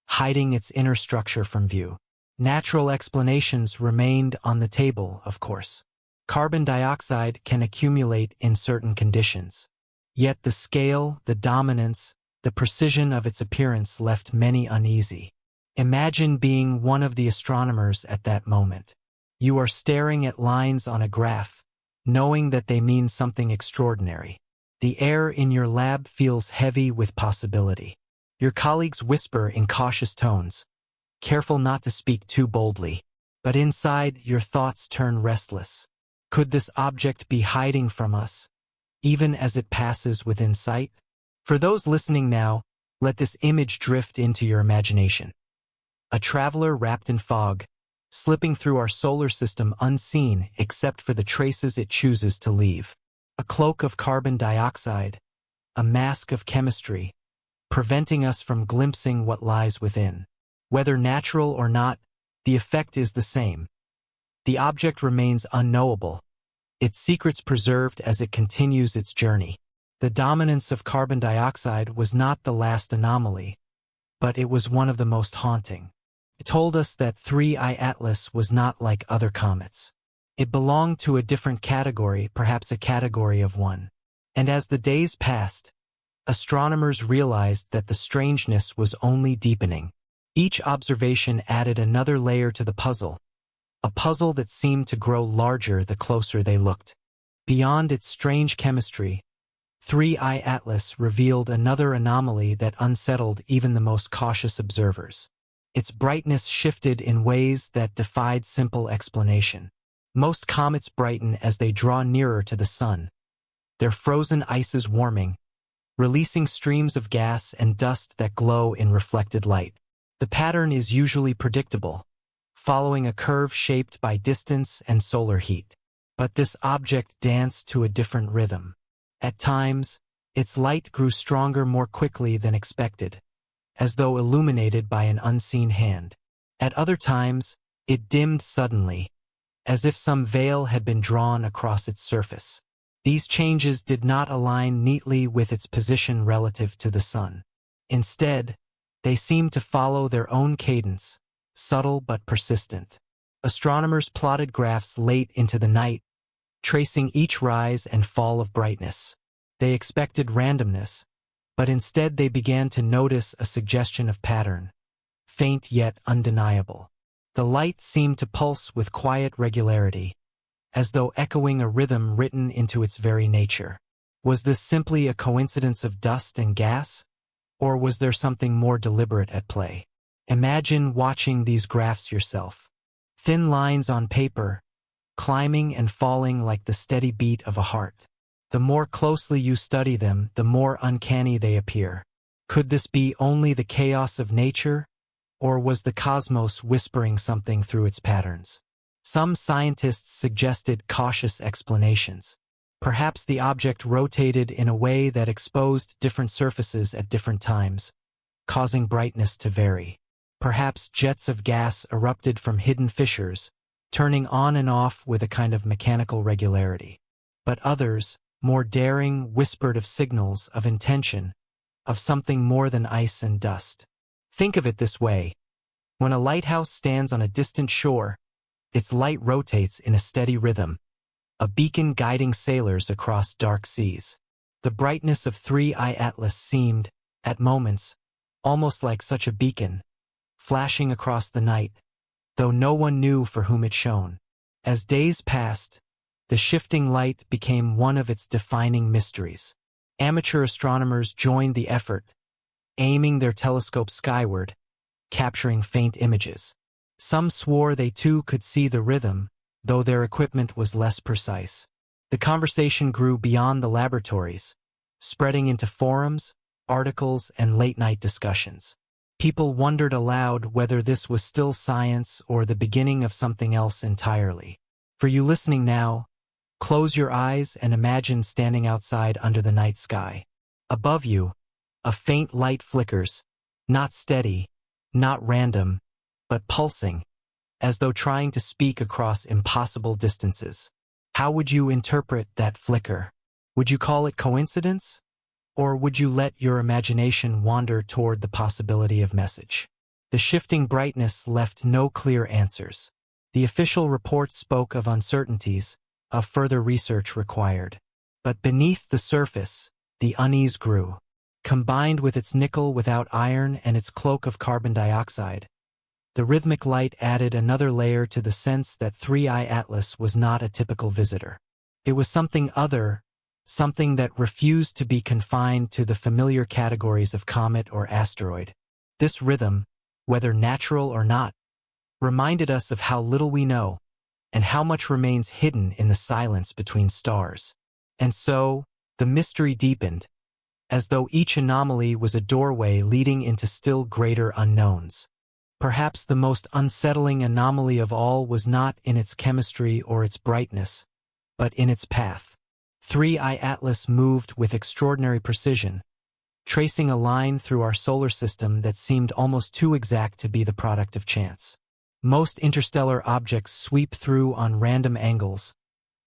hiding its inner structure from view? Natural explanations remained on the table, of course. Carbon dioxide can accumulate in certain conditions. Yet the scale, the dominance, the precision of its appearance left many uneasy. Imagine being one of the astronomers at that moment. You are staring at lines on a graph, knowing that they mean something extraordinary. The air in your lab feels heavy with possibility. Your colleagues whisper in cautious tones, careful not to speak too boldly. But inside, your thoughts turn restless. Could this object be hiding from us, even as it passes within sight? For those listening now, let this image drift into your imagination. A traveler wrapped in fog, slipping through our solar system unseen except for the traces it chooses to leave. A cloak of carbon dioxide, a mask of chemistry, preventing us from glimpsing what lies within. Whether natural or not, the effect is the same. The object remains unknowable, its secrets preserved as it continues its journey. The dominance of carbon dioxide was not the last anomaly, but it was one of the most haunting. It told us that 3I Atlas was not like other comets. It belonged to a different category, perhaps a category of one. And as the days passed, astronomers realized that the strangeness was only deepening. Each observation added another layer to the puzzle, a puzzle that seemed to grow larger the closer they looked. Beyond its strange chemistry, 3I Atlas revealed another anomaly that unsettled even the most cautious observers. Its brightness shifted in ways that defied simple explanation. Most comets brighten as they draw nearer to the sun, their frozen ices warming, releasing streams of gas and dust that glow in reflected light. The pattern is usually predictable, following a curve shaped by distance and solar heat. But this object danced to a different rhythm. At times, its light grew stronger more quickly than expected, as though illuminated by an unseen hand. At other times, it dimmed suddenly, as if some veil had been drawn across its surface. These changes did not align neatly with its position relative to the sun. Instead, they seemed to follow their own cadence, subtle but persistent. Astronomers plotted graphs late into the night, tracing each rise and fall of brightness. They expected randomness, but instead they began to notice a suggestion of pattern, faint yet undeniable. The light seemed to pulse with quiet regularity, as though echoing a rhythm written into its very nature. Was this simply a coincidence of dust and gas, or was there something more deliberate at play? Imagine watching these graphs yourself. Thin lines on paper, climbing and falling like the steady beat of a heart. The more closely you study them, the more uncanny they appear. Could this be only the chaos of nature, or was the cosmos whispering something through its patterns? Some scientists suggested cautious explanations. Perhaps the object rotated in a way that exposed different surfaces at different times, causing brightness to vary. Perhaps jets of gas erupted from hidden fissures, turning on and off with a kind of mechanical regularity. But others, more daring, whispered of signals, of intention, of something more than ice and dust. Think of it this way. When a lighthouse stands on a distant shore, Its light rotates in a steady rhythm, a beacon guiding sailors across dark seas. The brightness of 3I Atlas seemed, at moments, almost like such a beacon, flashing across the night, though no one knew for whom it shone. As days passed, the shifting light became one of its defining mysteries. Amateur astronomers joined the effort, aiming their telescopes skyward, capturing faint images. Some swore they too could see the rhythm, though their equipment was less precise. The conversation grew beyond the laboratories, spreading into forums, articles, and late-night discussions. People wondered aloud whether this was still science or the beginning of something else entirely. For you listening now, close your eyes and imagine standing outside under the night sky. Above you, a faint light flickers, not steady, not random, but pulsing, as though trying to speak across impossible distances. How would you interpret that flicker? Would you call it coincidence? Or would you let your imagination wander toward the possibility of message? The shifting brightness left no clear answers. The official report spoke of uncertainties, of further research required. But beneath the surface, the unease grew. Combined with its nickel without iron and its cloak of carbon dioxide, the rhythmic light added another layer to the sense that 3I Atlas was not a typical visitor. It was something other, something that refused to be confined to the familiar categories of comet or asteroid. This rhythm, whether natural or not, reminded us of how little we know, and how much remains hidden in the silence between stars. And so, the mystery deepened, as though each anomaly was a doorway leading into still greater unknowns. Perhaps the most unsettling anomaly of all was not in its chemistry or its brightness, but in its path. 3I Atlas moved with extraordinary precision, tracing a line through our solar system that seemed almost too exact to be the product of chance. Most interstellar objects sweep through on random angles,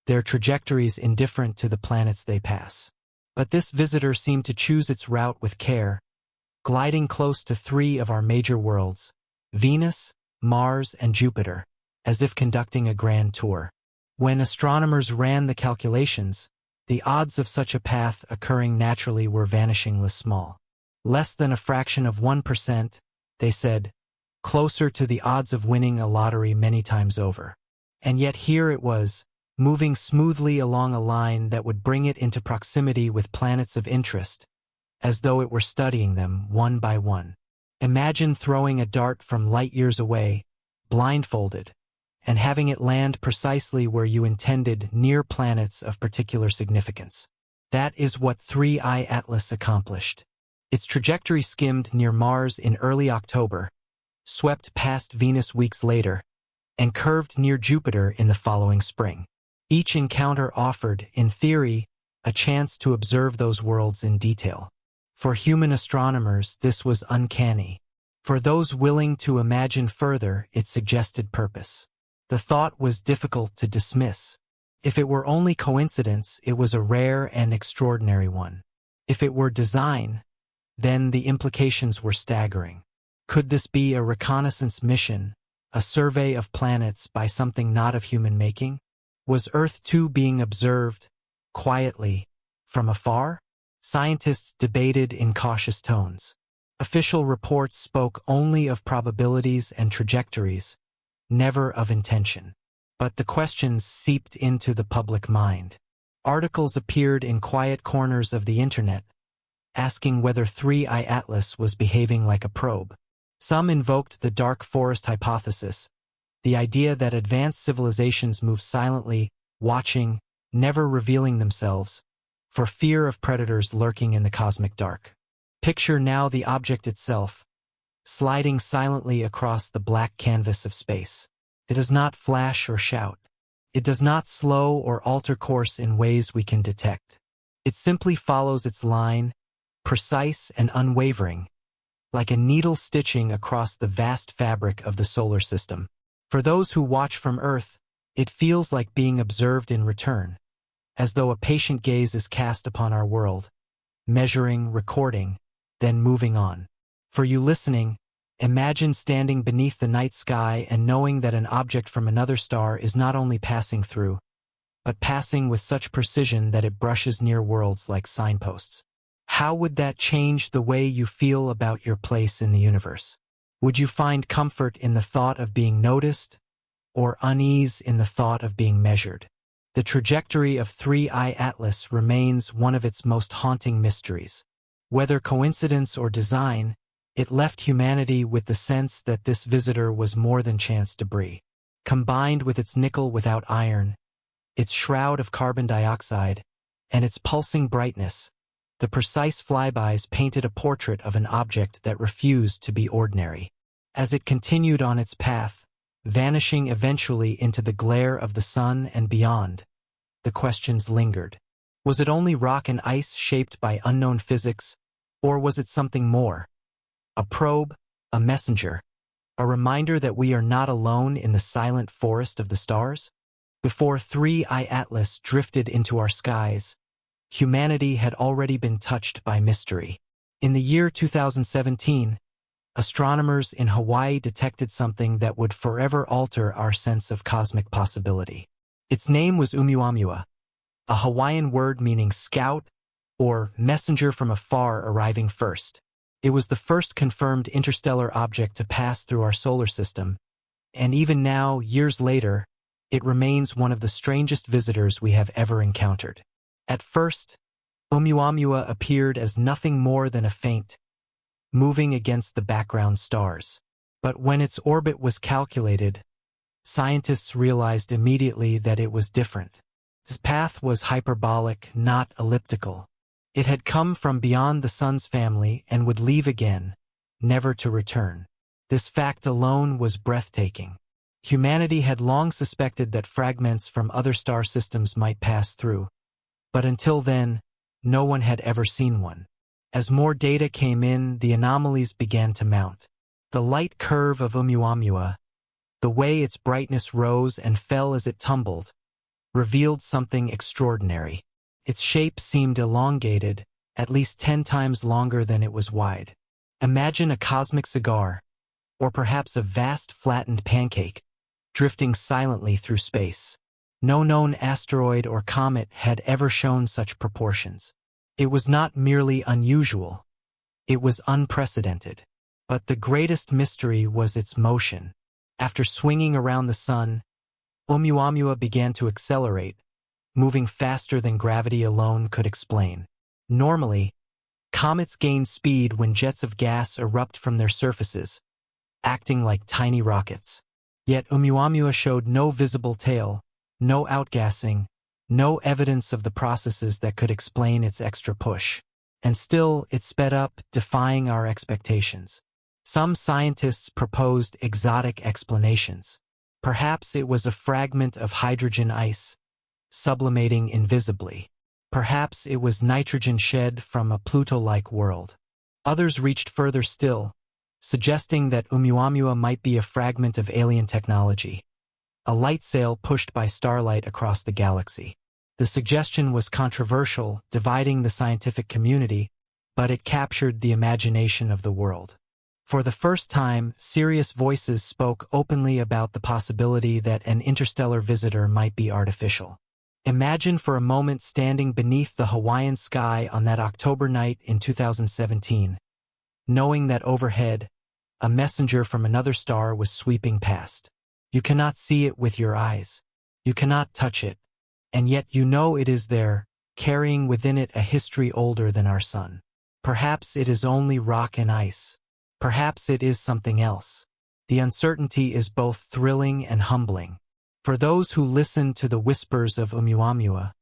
their trajectories indifferent to the planets they pass. But this visitor seemed to choose its route with care, gliding close to 3 of our major worlds, Venus, Mars, and Jupiter, as if conducting a grand tour. When astronomers ran the calculations, the odds of such a path occurring naturally were vanishingly small. Less than a fraction of 1%, they said, closer to the odds of winning a lottery many times over. And yet here it was, moving smoothly along a line that would bring it into proximity with planets of interest, as though it were studying them one by one. Imagine throwing a dart from light years away, blindfolded, and having it land precisely where you intended near planets of particular significance. That is what 3I Atlas accomplished. Its trajectory skimmed near Mars in early October, swept past Venus weeks later, and curved near Jupiter in the following spring. Each encounter offered, in theory, a chance to observe those worlds in detail. For human astronomers, this was uncanny. For those willing to imagine further, it suggested purpose. The thought was difficult to dismiss. If it were only coincidence, it was a rare and extraordinary one. If it were design, then the implications were staggering. Could this be a reconnaissance mission, a survey of planets by something not of human making? Was Earth too being observed, quietly, from afar? Scientists debated in cautious tones. Official reports spoke only of probabilities and trajectories, never of intention. But the questions seeped into the public mind. Articles appeared in quiet corners of the internet, asking whether 3I Atlas was behaving like a probe. Some invoked the dark forest hypothesis, the idea that advanced civilizations move silently, watching, never revealing themselves, for fear of predators lurking in the cosmic dark. Picture now the object itself, sliding silently across the black canvas of space. It does not flash or shout. It does not slow or alter course in ways we can detect. It simply follows its line, precise and unwavering, like a needle stitching across the vast fabric of the solar system. For those who watch from Earth, it feels like being observed in return, as though a patient gaze is cast upon our world, measuring, recording, then moving on. For you listening, Imagine standing beneath the night sky and knowing that an object from another star is not only passing through, but passing with such precision that it brushes near worlds like signposts. How would that change the way you feel about your place in the universe? Would you find comfort in the thought of being noticed, or unease in the thought of being measured? The trajectory of 3I Atlas remains one of its most haunting mysteries. Whether coincidence or design, it left humanity with the sense that this visitor was more than chance debris. Combined with its nickel without iron, its shroud of carbon dioxide, and its pulsing brightness, the precise flybys painted a portrait of an object that refused to be ordinary. As it continued on its path, vanishing eventually into the glare of the sun and beyond, the questions lingered. Was it only rock and ice shaped by unknown physics, or was it something more? A probe, a messenger, a reminder that we are not alone in the silent forest of the stars? Before 3I Atlas drifted into our skies, humanity had already been touched by mystery. In the year 2017, astronomers in Hawaii detected something that would forever alter our sense of cosmic possibility. Its name was Oumuamua, a Hawaiian word meaning scout or messenger from afar arriving first. It was the first confirmed interstellar object to pass through our solar system, and even now, years later, it remains one of the strangest visitors we have ever encountered. At first, Oumuamua appeared as nothing more than a faint, moving against the background stars. But when its orbit was calculated, scientists realized immediately that it was different. Its path was hyperbolic, not elliptical. It had come from beyond the sun's family and would leave again, never to return. This fact alone was breathtaking. Humanity had long suspected that fragments from other star systems might pass through, but until then, no one had ever seen one. As more data came in, the anomalies began to mount. The light curve of Oumuamua, the way its brightness rose and fell as it tumbled, revealed something extraordinary. Its shape seemed elongated, at least 10 times longer than it was wide. Imagine a cosmic cigar, or perhaps a vast flattened pancake, drifting silently through space. No known asteroid or comet had ever shown such proportions. It was not merely unusual, it was unprecedented. But the greatest mystery was its motion. After swinging around the sun, Oumuamua began to accelerate, moving faster than gravity alone could explain. Normally, comets gain speed when jets of gas erupt from their surfaces, acting like tiny rockets. Yet Oumuamua showed no visible tail, no outgassing, no evidence of the processes that could explain its extra push. And still, it sped up, defying our expectations. Some scientists proposed exotic explanations. Perhaps it was a fragment of hydrogen ice, sublimating invisibly. Perhaps it was nitrogen shed from a Pluto-like world. Others reached further still, suggesting that Oumuamua might be a fragment of alien technology, a light sail pushed by starlight across the galaxy. The suggestion was controversial, dividing the scientific community, but it captured the imagination of the world. For the first time, serious voices spoke openly about the possibility that an interstellar visitor might be artificial. Imagine for a moment standing beneath the Hawaiian sky on that October night in 2017, knowing that overhead, a messenger from another star was sweeping past. You cannot see it with your eyes. You cannot touch it. And yet you know it is there, carrying within it a history older than our sun. Perhaps it is only rock and ice. Perhaps it is something else. The uncertainty is both thrilling and humbling. For those who listened to the whispers of Oumuamua,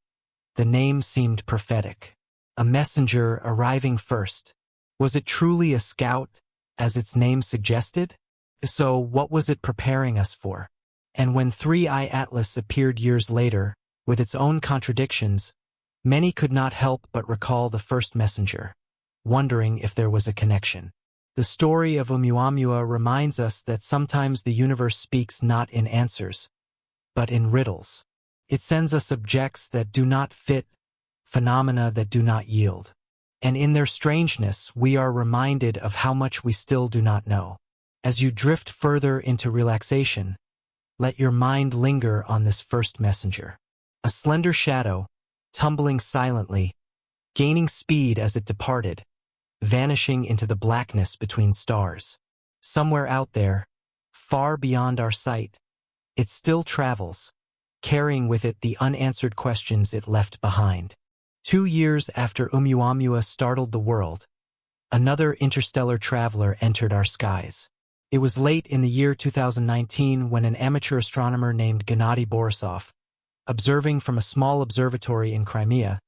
the name seemed prophetic. A messenger arriving first. Was it truly a scout, as its name suggested? So what was it preparing us for? And when 3I Atlas appeared years later, with its own contradictions, many could not help but recall the first messenger, wondering if there was a connection. The story of Oumuamua reminds us that sometimes the universe speaks not in answers, but in riddles. It sends us objects that do not fit, phenomena that do not yield. And in their strangeness, we are reminded of how much we still do not know. As you drift further into relaxation, let your mind linger on this first messenger. A slender shadow, tumbling silently, gaining speed as it departed, vanishing into the blackness between stars. Somewhere out there, far beyond our sight, it still travels, carrying with it the unanswered questions it left behind. 2 years after Oumuamua startled the world, another interstellar traveler entered our skies. It was late in the year 2019 when an amateur astronomer named Gennady Borisov, observing from a small observatory in Crimea,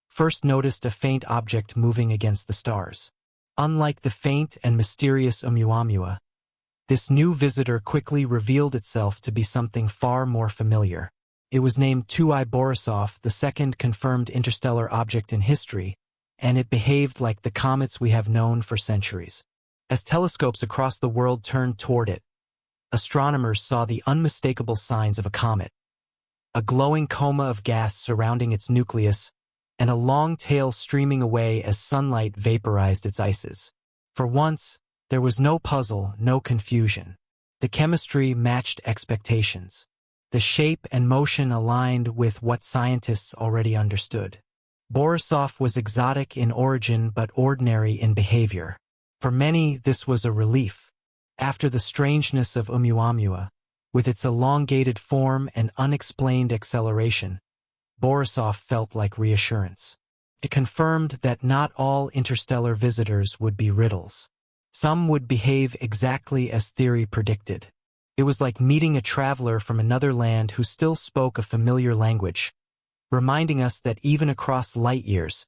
first noticed a faint object moving against the stars. Unlike the faint and mysterious Oumuamua, this new visitor quickly revealed itself to be something far more familiar. It was named 2I Borisov, the second confirmed interstellar object in history, and it behaved like the comets we have known for centuries. As telescopes across the world turned toward it, astronomers saw the unmistakable signs of a comet, a glowing coma of gas surrounding its nucleus, and a long tail streaming away as sunlight vaporized its ices. For once, there was no puzzle, no confusion. The chemistry matched expectations. The shape and motion aligned with what scientists already understood. Borisov was exotic in origin but ordinary in behavior. For many, this was a relief. After the strangeness of Oumuamua, with its elongated form and unexplained acceleration, Borisov felt like reassurance. It confirmed that not all interstellar visitors would be riddles. Some would behave exactly as theory predicted. It was like meeting a traveler from another land who still spoke a familiar language, reminding us that even across light years,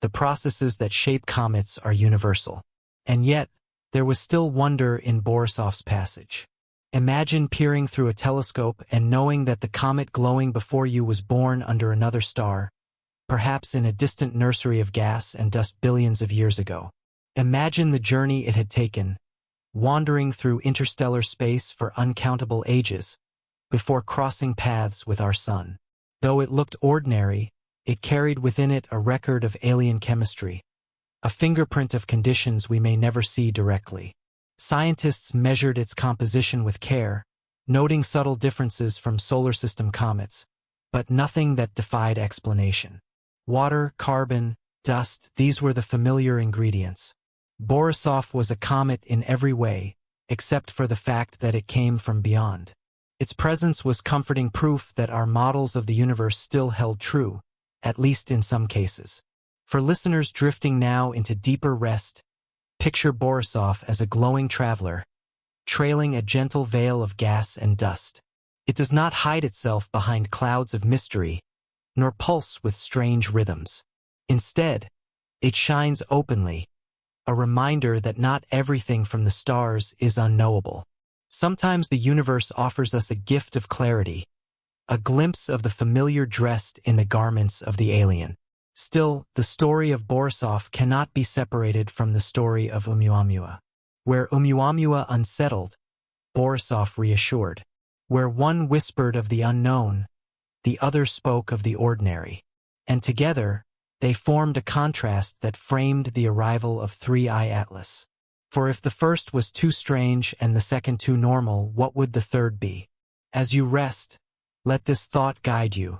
the processes that shape comets are universal. And yet, there was still wonder in Borisov's passage. Imagine peering through a telescope and knowing that the comet glowing before you was born under another star, perhaps in a distant nursery of gas and dust billions of years ago. Imagine the journey it had taken, wandering through interstellar space for uncountable ages, before crossing paths with our sun. Though it looked ordinary, it carried within it a record of alien chemistry, a fingerprint of conditions we may never see directly. Scientists measured its composition with care, noting subtle differences from solar system comets, but nothing that defied explanation. Water, carbon, dust, these were the familiar ingredients. Borisov was a comet in every way, except for the fact that it came from beyond. Its presence was comforting proof that our models of the universe still held true, at least in some cases. For listeners drifting now into deeper rest, picture Borisov as a glowing traveler, trailing a gentle veil of gas and dust. It does not hide itself behind clouds of mystery, nor pulse with strange rhythms. Instead, it shines openly, a reminder that not everything from the stars is unknowable. Sometimes the universe offers us a gift of clarity, a glimpse of the familiar dressed in the garments of the alien. Still, the story of Borisov cannot be separated from the story of Oumuamua. Where Oumuamua unsettled, Borisov reassured. Where one whispered of the unknown, the other spoke of the ordinary. And together, they formed a contrast that framed the arrival of 3I Atlas. For if the first was too strange and the second too normal, what would the third be? As you rest, let this thought guide you.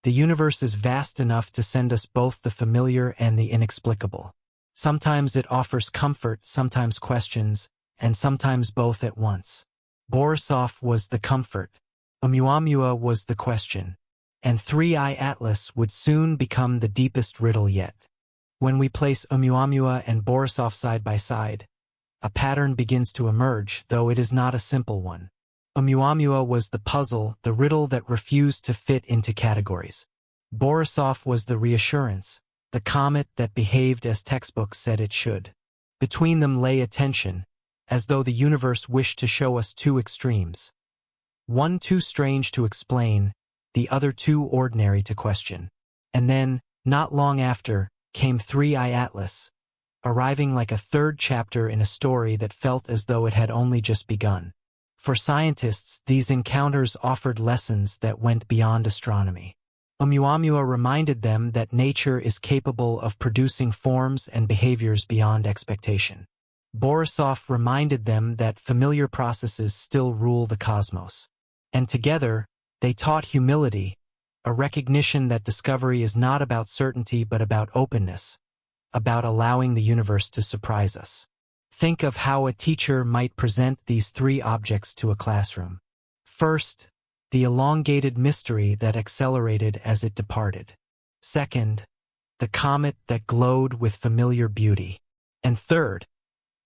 The universe is vast enough to send us both the familiar and the inexplicable. Sometimes it offers comfort, sometimes questions, and sometimes both at once. Borisov was the comfort, Oumuamua was the question, and 3I Atlas would soon become the deepest riddle yet. When we place Oumuamua and Borisov side by side, a pattern begins to emerge, though it is not a simple one. Oumuamua was the puzzle, the riddle that refused to fit into categories. Borisov was the reassurance, the comet that behaved as textbooks said it should. Between them lay a tension, as though the universe wished to show us two extremes. One too strange to explain, the other too ordinary to question. And then, not long after, came 3I Atlas, arriving like a third chapter in a story that felt as though it had only just begun. For scientists, these encounters offered lessons that went beyond astronomy. Oumuamua reminded them that nature is capable of producing forms and behaviors beyond expectation. Borisov reminded them that familiar processes still rule the cosmos. And together, they taught humility, a recognition that discovery is not about certainty but about openness, about allowing the universe to surprise us. Think of how a teacher might present these three objects to a classroom. First, the elongated mystery that accelerated as it departed. Second, the comet that glowed with familiar beauty. And third,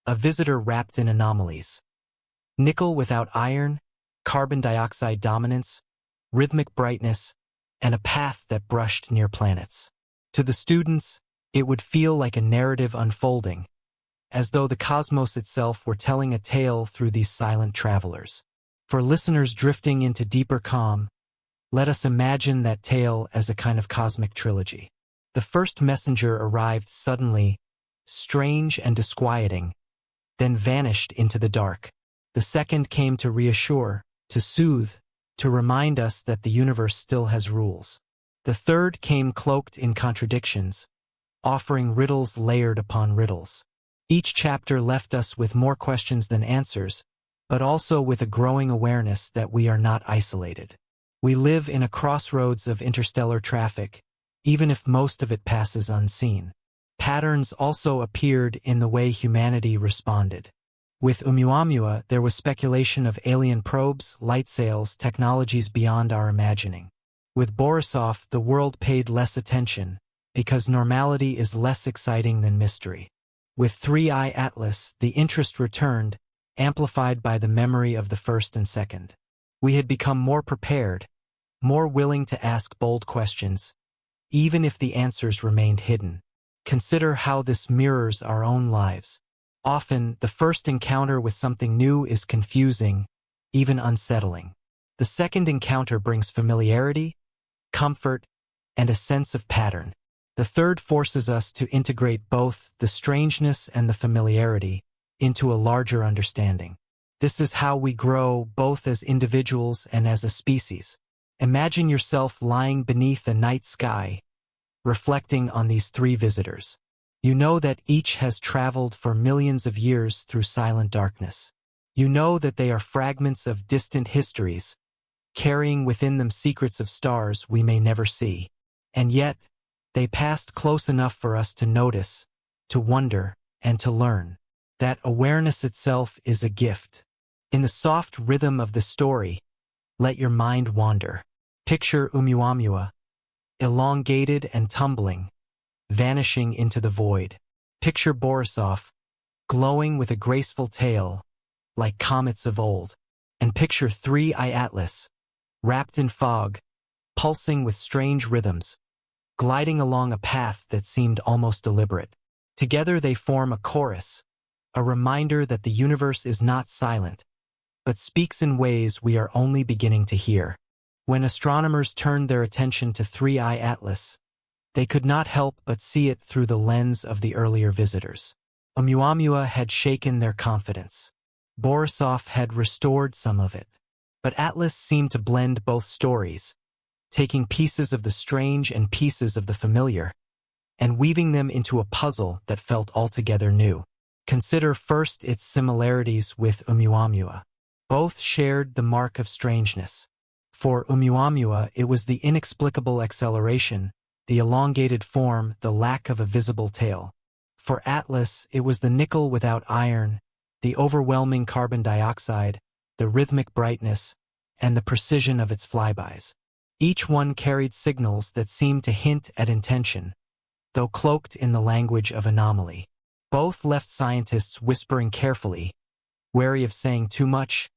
a visitor wrapped in anomalies. Nickel without iron, carbon dioxide dominance, rhythmic brightness, and a path that brushed near planets. To the students, it would feel like a narrative unfolding, as though the cosmos itself were telling a tale through these silent travelers. For listeners drifting into deeper calm, let us imagine that tale as a kind of cosmic trilogy. The first messenger arrived suddenly, strange and disquieting, then vanished into the dark. The second came to reassure, to soothe, to remind us that the universe still has rules. The third came cloaked in contradictions, offering riddles layered upon riddles. Each chapter left us with more questions than answers, but also with a growing awareness that we are not isolated. We live in a crossroads of interstellar traffic, even if most of it passes unseen. Patterns also appeared in the way humanity responded. With Oumuamua, there was speculation of alien probes, light sails, technologies beyond our imagining. With Borisov, the world paid less attention, because normality is less exciting than mystery. With 3I Atlas, the interest returned, amplified by the memory of the first and second. We had become more prepared, more willing to ask bold questions, even if the answers remained hidden. Consider how this mirrors our own lives. Often, the first encounter with something new is confusing, even unsettling. The second encounter brings familiarity, comfort, and a sense of pattern. The third forces us to integrate both the strangeness and the familiarity into a larger understanding. This is how we grow both as individuals and as a species. Imagine yourself lying beneath a night sky, reflecting on these three visitors. You know that each has traveled for millions of years through silent darkness. You know that they are fragments of distant histories, carrying within them secrets of stars we may never see. And yet, they passed close enough for us to notice, to wonder, and to learn. That awareness itself is a gift. In the soft rhythm of the story, let your mind wander. Picture Oumuamua, elongated and tumbling, vanishing into the void. Picture Borisov, glowing with a graceful tail, like comets of old. And picture 3I Atlas, wrapped in fog, pulsing with strange rhythms, gliding along a path that seemed almost deliberate. Together they form a chorus, a reminder that the universe is not silent, but speaks in ways we are only beginning to hear. When astronomers turned their attention to 3I Atlas, they could not help but see it through the lens of the earlier visitors. Oumuamua had shaken their confidence. Borisov had restored some of it. But Atlas seemed to blend both stories, taking pieces of the strange and pieces of the familiar, and weaving them into a puzzle that felt altogether new. Consider first its similarities with Oumuamua. Both shared the mark of strangeness. For Oumuamua, it was the inexplicable acceleration, the elongated form, the lack of a visible tail. For Atlas, it was the nickel without iron, the overwhelming carbon dioxide, the rhythmic brightness, and the precision of its flybys. Each one carried signals that seemed to hint at intention, though cloaked in the language of anomaly. Both left scientists whispering carefully, wary of saying too much,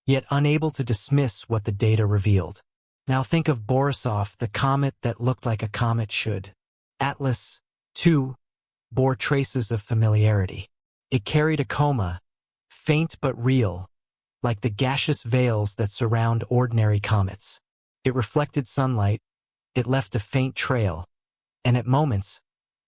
yet unable to dismiss what the data revealed. Now think of Borisov, the comet that looked like a comet should. Atlas, too, bore traces of familiarity. It carried a coma, faint but real, like the gaseous veils that surround ordinary comets. It reflected sunlight, it left a faint trail, and at moments,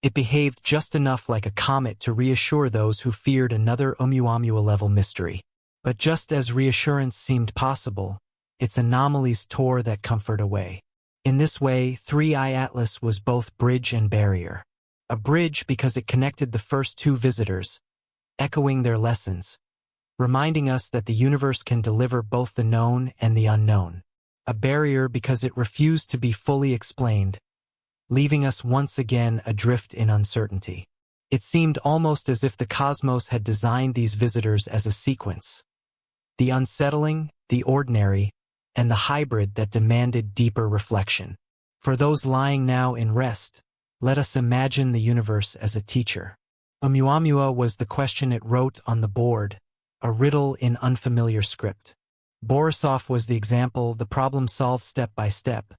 it behaved just enough like a comet to reassure those who feared another Oumuamua-level mystery. But just as reassurance seemed possible, its anomalies tore that comfort away. In this way, 3I Atlas was both bridge and barrier. A bridge because it connected the first two visitors, echoing their lessons, reminding us that the universe can deliver both the known and the unknown. A barrier because it refused to be fully explained, leaving us once again adrift in uncertainty. It seemed almost as if the cosmos had designed these visitors as a sequence: the unsettling, the ordinary, and the hybrid that demanded deeper reflection. For those lying now in rest, let us imagine the universe as a teacher. Oumuamua was the question it wrote on the board, a riddle in unfamiliar script. Borisov was the example, the problem solved step by step,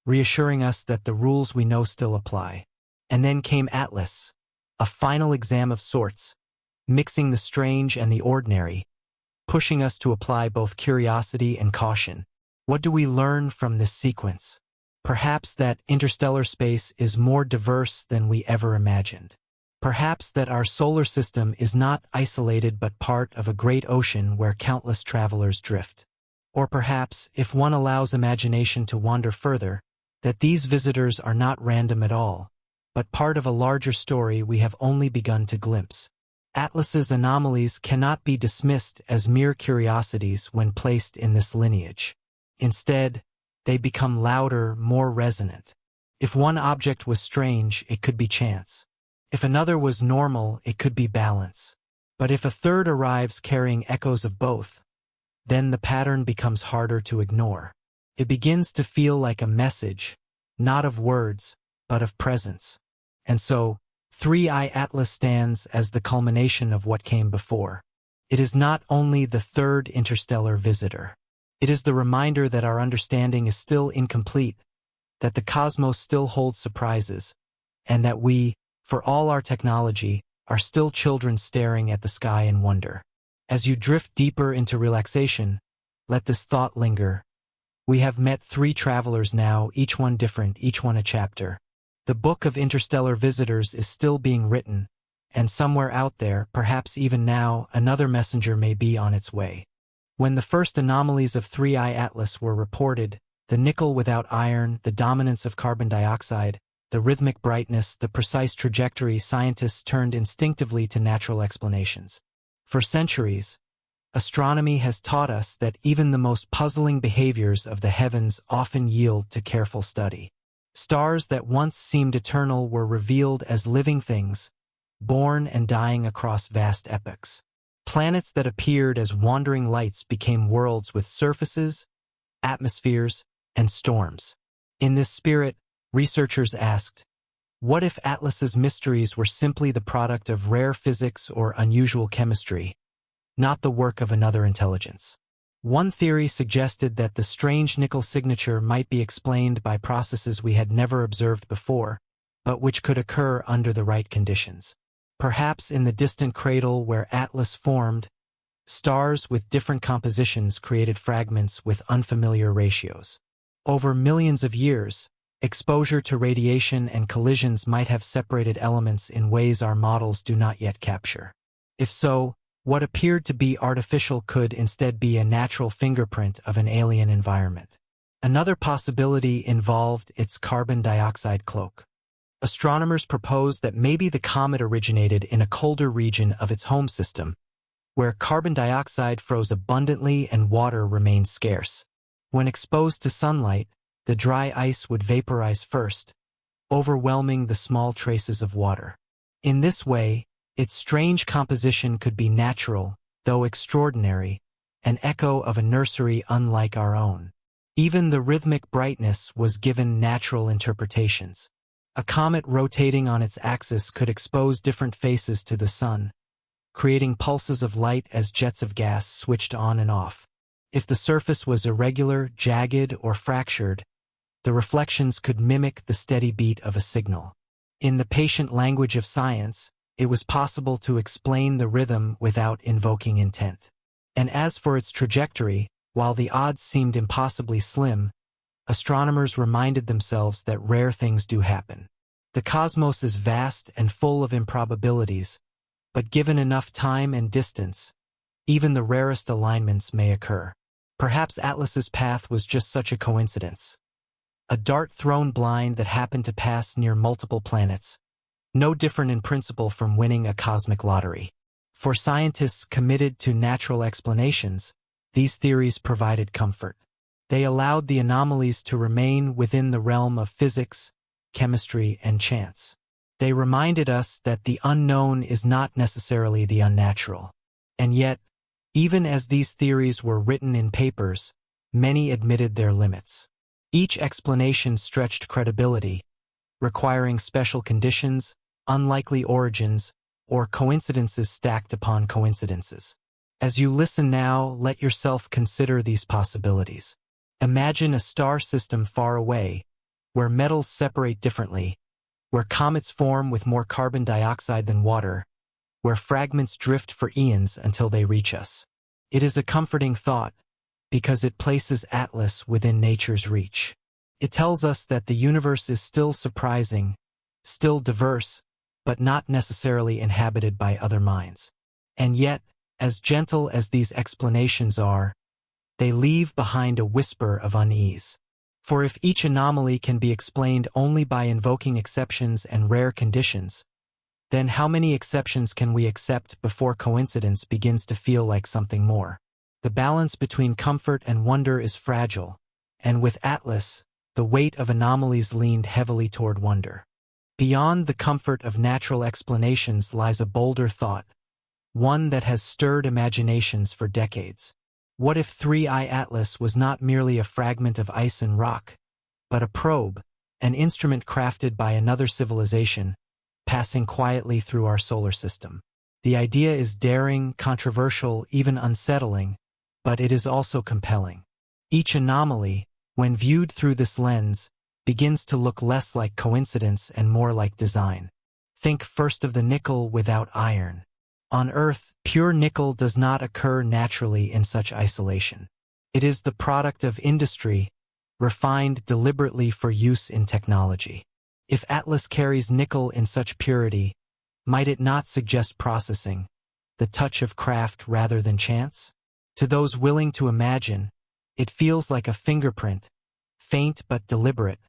reassuring us that the rules we know still apply. And then came Atlas, a final exam of sorts, mixing the strange and the ordinary, pushing us to apply both curiosity and caution. What do we learn from this sequence? Perhaps that interstellar space is more diverse than we ever imagined. Perhaps that our solar system is not isolated but part of a great ocean where countless travelers drift. Or perhaps, if one allows imagination to wander further, that these visitors are not random at all, but part of a larger story we have only begun to glimpse. Atlas's anomalies cannot be dismissed as mere curiosities when placed in this lineage. Instead, they become louder, more resonant. If one object was strange, it could be chance. If another was normal, it could be balance. But if a third arrives carrying echoes of both, then the pattern becomes harder to ignore. It begins to feel like a message, not of words, but of presence. And so, 3i Atlas stands as the culmination of what came before. It is not only the third interstellar visitor. It is the reminder that our understanding is still incomplete, that the cosmos still holds surprises, and that we, for all our technology, are still children staring at the sky in wonder. As you drift deeper into relaxation, let this thought linger. We have met 3 travelers now, each one different, each one a chapter. The book of interstellar visitors is still being written, and somewhere out there, perhaps even now, another messenger may be on its way. When the first anomalies of 3i Atlas were reported, the nickel without iron, the dominance of carbon dioxide, the rhythmic brightness, the precise trajectory, scientists turned instinctively to natural explanations. For centuries, astronomy has taught us that even the most puzzling behaviors of the heavens often yield to careful study. Stars that once seemed eternal were revealed as living things, born and dying across vast epochs. Planets that appeared as wandering lights became worlds with surfaces, atmospheres, and storms. In this spirit, researchers asked, what if Atlas's mysteries were simply the product of rare physics or unusual chemistry, not the work of another intelligence? One theory suggested that the strange nickel signature might be explained by processes we had never observed before, but which could occur under the right conditions. Perhaps in the distant cradle where Atlas formed, stars with different compositions created fragments with unfamiliar ratios. Over millions of years, exposure to radiation and collisions might have separated elements in ways our models do not yet capture. If so, what appeared to be artificial could instead be a natural fingerprint of an alien environment. Another possibility involved its carbon dioxide cloak. Astronomers proposed that maybe the comet originated in a colder region of its home system, where carbon dioxide froze abundantly and water remained scarce. When exposed to sunlight, the dry ice would vaporize first, overwhelming the small traces of water. In this way, its strange composition could be natural, though extraordinary, an echo of a nursery unlike our own. Even the rhythmic brightness was given natural interpretations. A comet rotating on its axis could expose different faces to the sun, creating pulses of light as jets of gas switched on and off. If the surface was irregular, jagged, or fractured, the reflections could mimic the steady beat of a signal. In the patient language of science, it was possible to explain the rhythm without invoking intent. And as for its trajectory, while the odds seemed impossibly slim, astronomers reminded themselves that rare things do happen. The cosmos is vast and full of improbabilities, but given enough time and distance, even the rarest alignments may occur. Perhaps Atlas's path was just such a coincidence. A dart thrown blind that happened to pass near multiple planets, no different in principle from winning a cosmic lottery. For scientists committed to natural explanations, these theories provided comfort. They allowed the anomalies to remain within the realm of physics, chemistry, and chance. They reminded us that the unknown is not necessarily the unnatural. And yet, even as these theories were written in papers, many admitted their limits. Each explanation stretched credibility, requiring special conditions, unlikely origins, or coincidences stacked upon coincidences. As you listen now, let yourself consider these possibilities. Imagine a star system far away, where metals separate differently, where comets form with more carbon dioxide than water, where fragments drift for eons until they reach us. It is a comforting thought, because it places Atlas within nature's reach. It tells us that the universe is still surprising, still diverse, but not necessarily inhabited by other minds. And yet, as gentle as these explanations are, they leave behind a whisper of unease. For if each anomaly can be explained only by invoking exceptions and rare conditions, then how many exceptions can we accept before coincidence begins to feel like something more? The balance between comfort and wonder is fragile, and with Atlas, the weight of anomalies leaned heavily toward wonder. Beyond the comfort of natural explanations lies a bolder thought, one that has stirred imaginations for decades. What if 3I Atlas was not merely a fragment of ice and rock, but a probe, an instrument crafted by another civilization, passing quietly through our solar system? The idea is daring, controversial, even unsettling, but it is also compelling. Each anomaly, when viewed through this lens, begins to look less like coincidence and more like design. Think first of the nickel without iron. On Earth, pure nickel does not occur naturally in such isolation. It is the product of industry, refined deliberately for use in technology. If Atlas carries nickel in such purity, might it not suggest processing, the touch of craft rather than chance? To those willing to imagine, it feels like a fingerprint, faint but deliberate,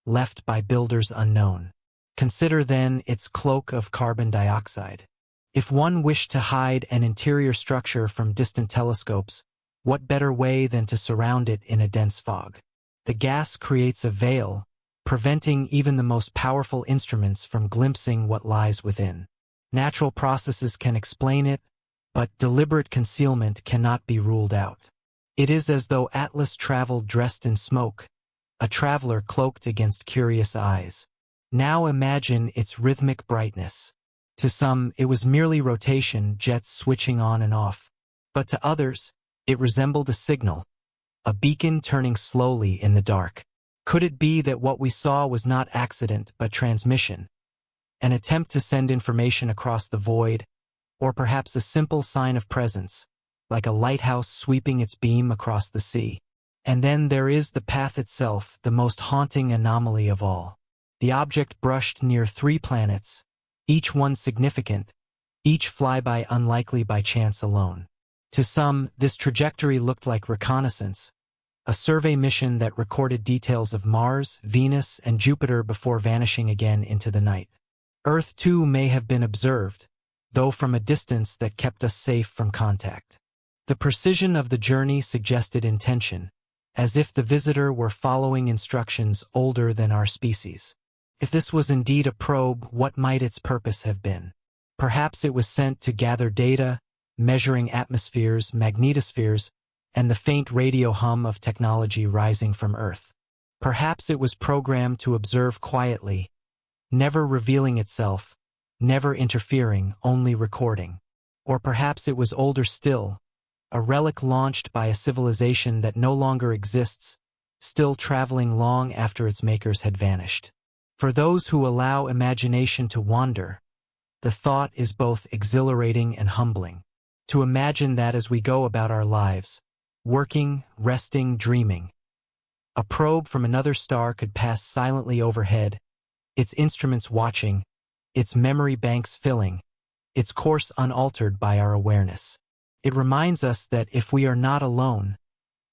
left by builders unknown. Consider then its cloak of carbon dioxide. If one wished to hide an interior structure from distant telescopes, what better way than to surround it in a dense fog? The gas creates a veil, preventing even the most powerful instruments from glimpsing what lies within. Natural processes can explain it, but deliberate concealment cannot be ruled out. It is as though Atlas traveled dressed in smoke, a traveler cloaked against curious eyes. Now imagine its rhythmic brightness. To some, it was merely rotation, jets switching on and off. But to others, it resembled a signal, a beacon turning slowly in the dark. Could it be that what we saw was not accident but transmission, an attempt to send information across the void, or perhaps a simple sign of presence, like a lighthouse sweeping its beam across the sea? And then there is the path itself, the most haunting anomaly of all. The object brushed near 3 planets, each one significant, each flyby unlikely by chance alone. To some, this trajectory looked like reconnaissance, a survey mission that recorded details of Mars, Venus, and Jupiter before vanishing again into the night. Earth, too, may have been observed, though from a distance that kept us safe from contact. The precision of the journey suggested intention, as if the visitor were following instructions older than our species. If this was indeed a probe, what might its purpose have been? Perhaps it was sent to gather data, measuring atmospheres, magnetospheres, and the faint radio hum of technology rising from Earth. Perhaps it was programmed to observe quietly, never revealing itself, never interfering, only recording. Or perhaps it was older still, a relic launched by a civilization that no longer exists, still traveling long after its makers had vanished. For those who allow imagination to wander, the thought is both exhilarating and humbling. To imagine that as we go about our lives, working, resting, dreaming, a probe from another star could pass silently overhead, its instruments watching, its memory banks filling, its course unaltered by our awareness. It reminds us that if we are not alone,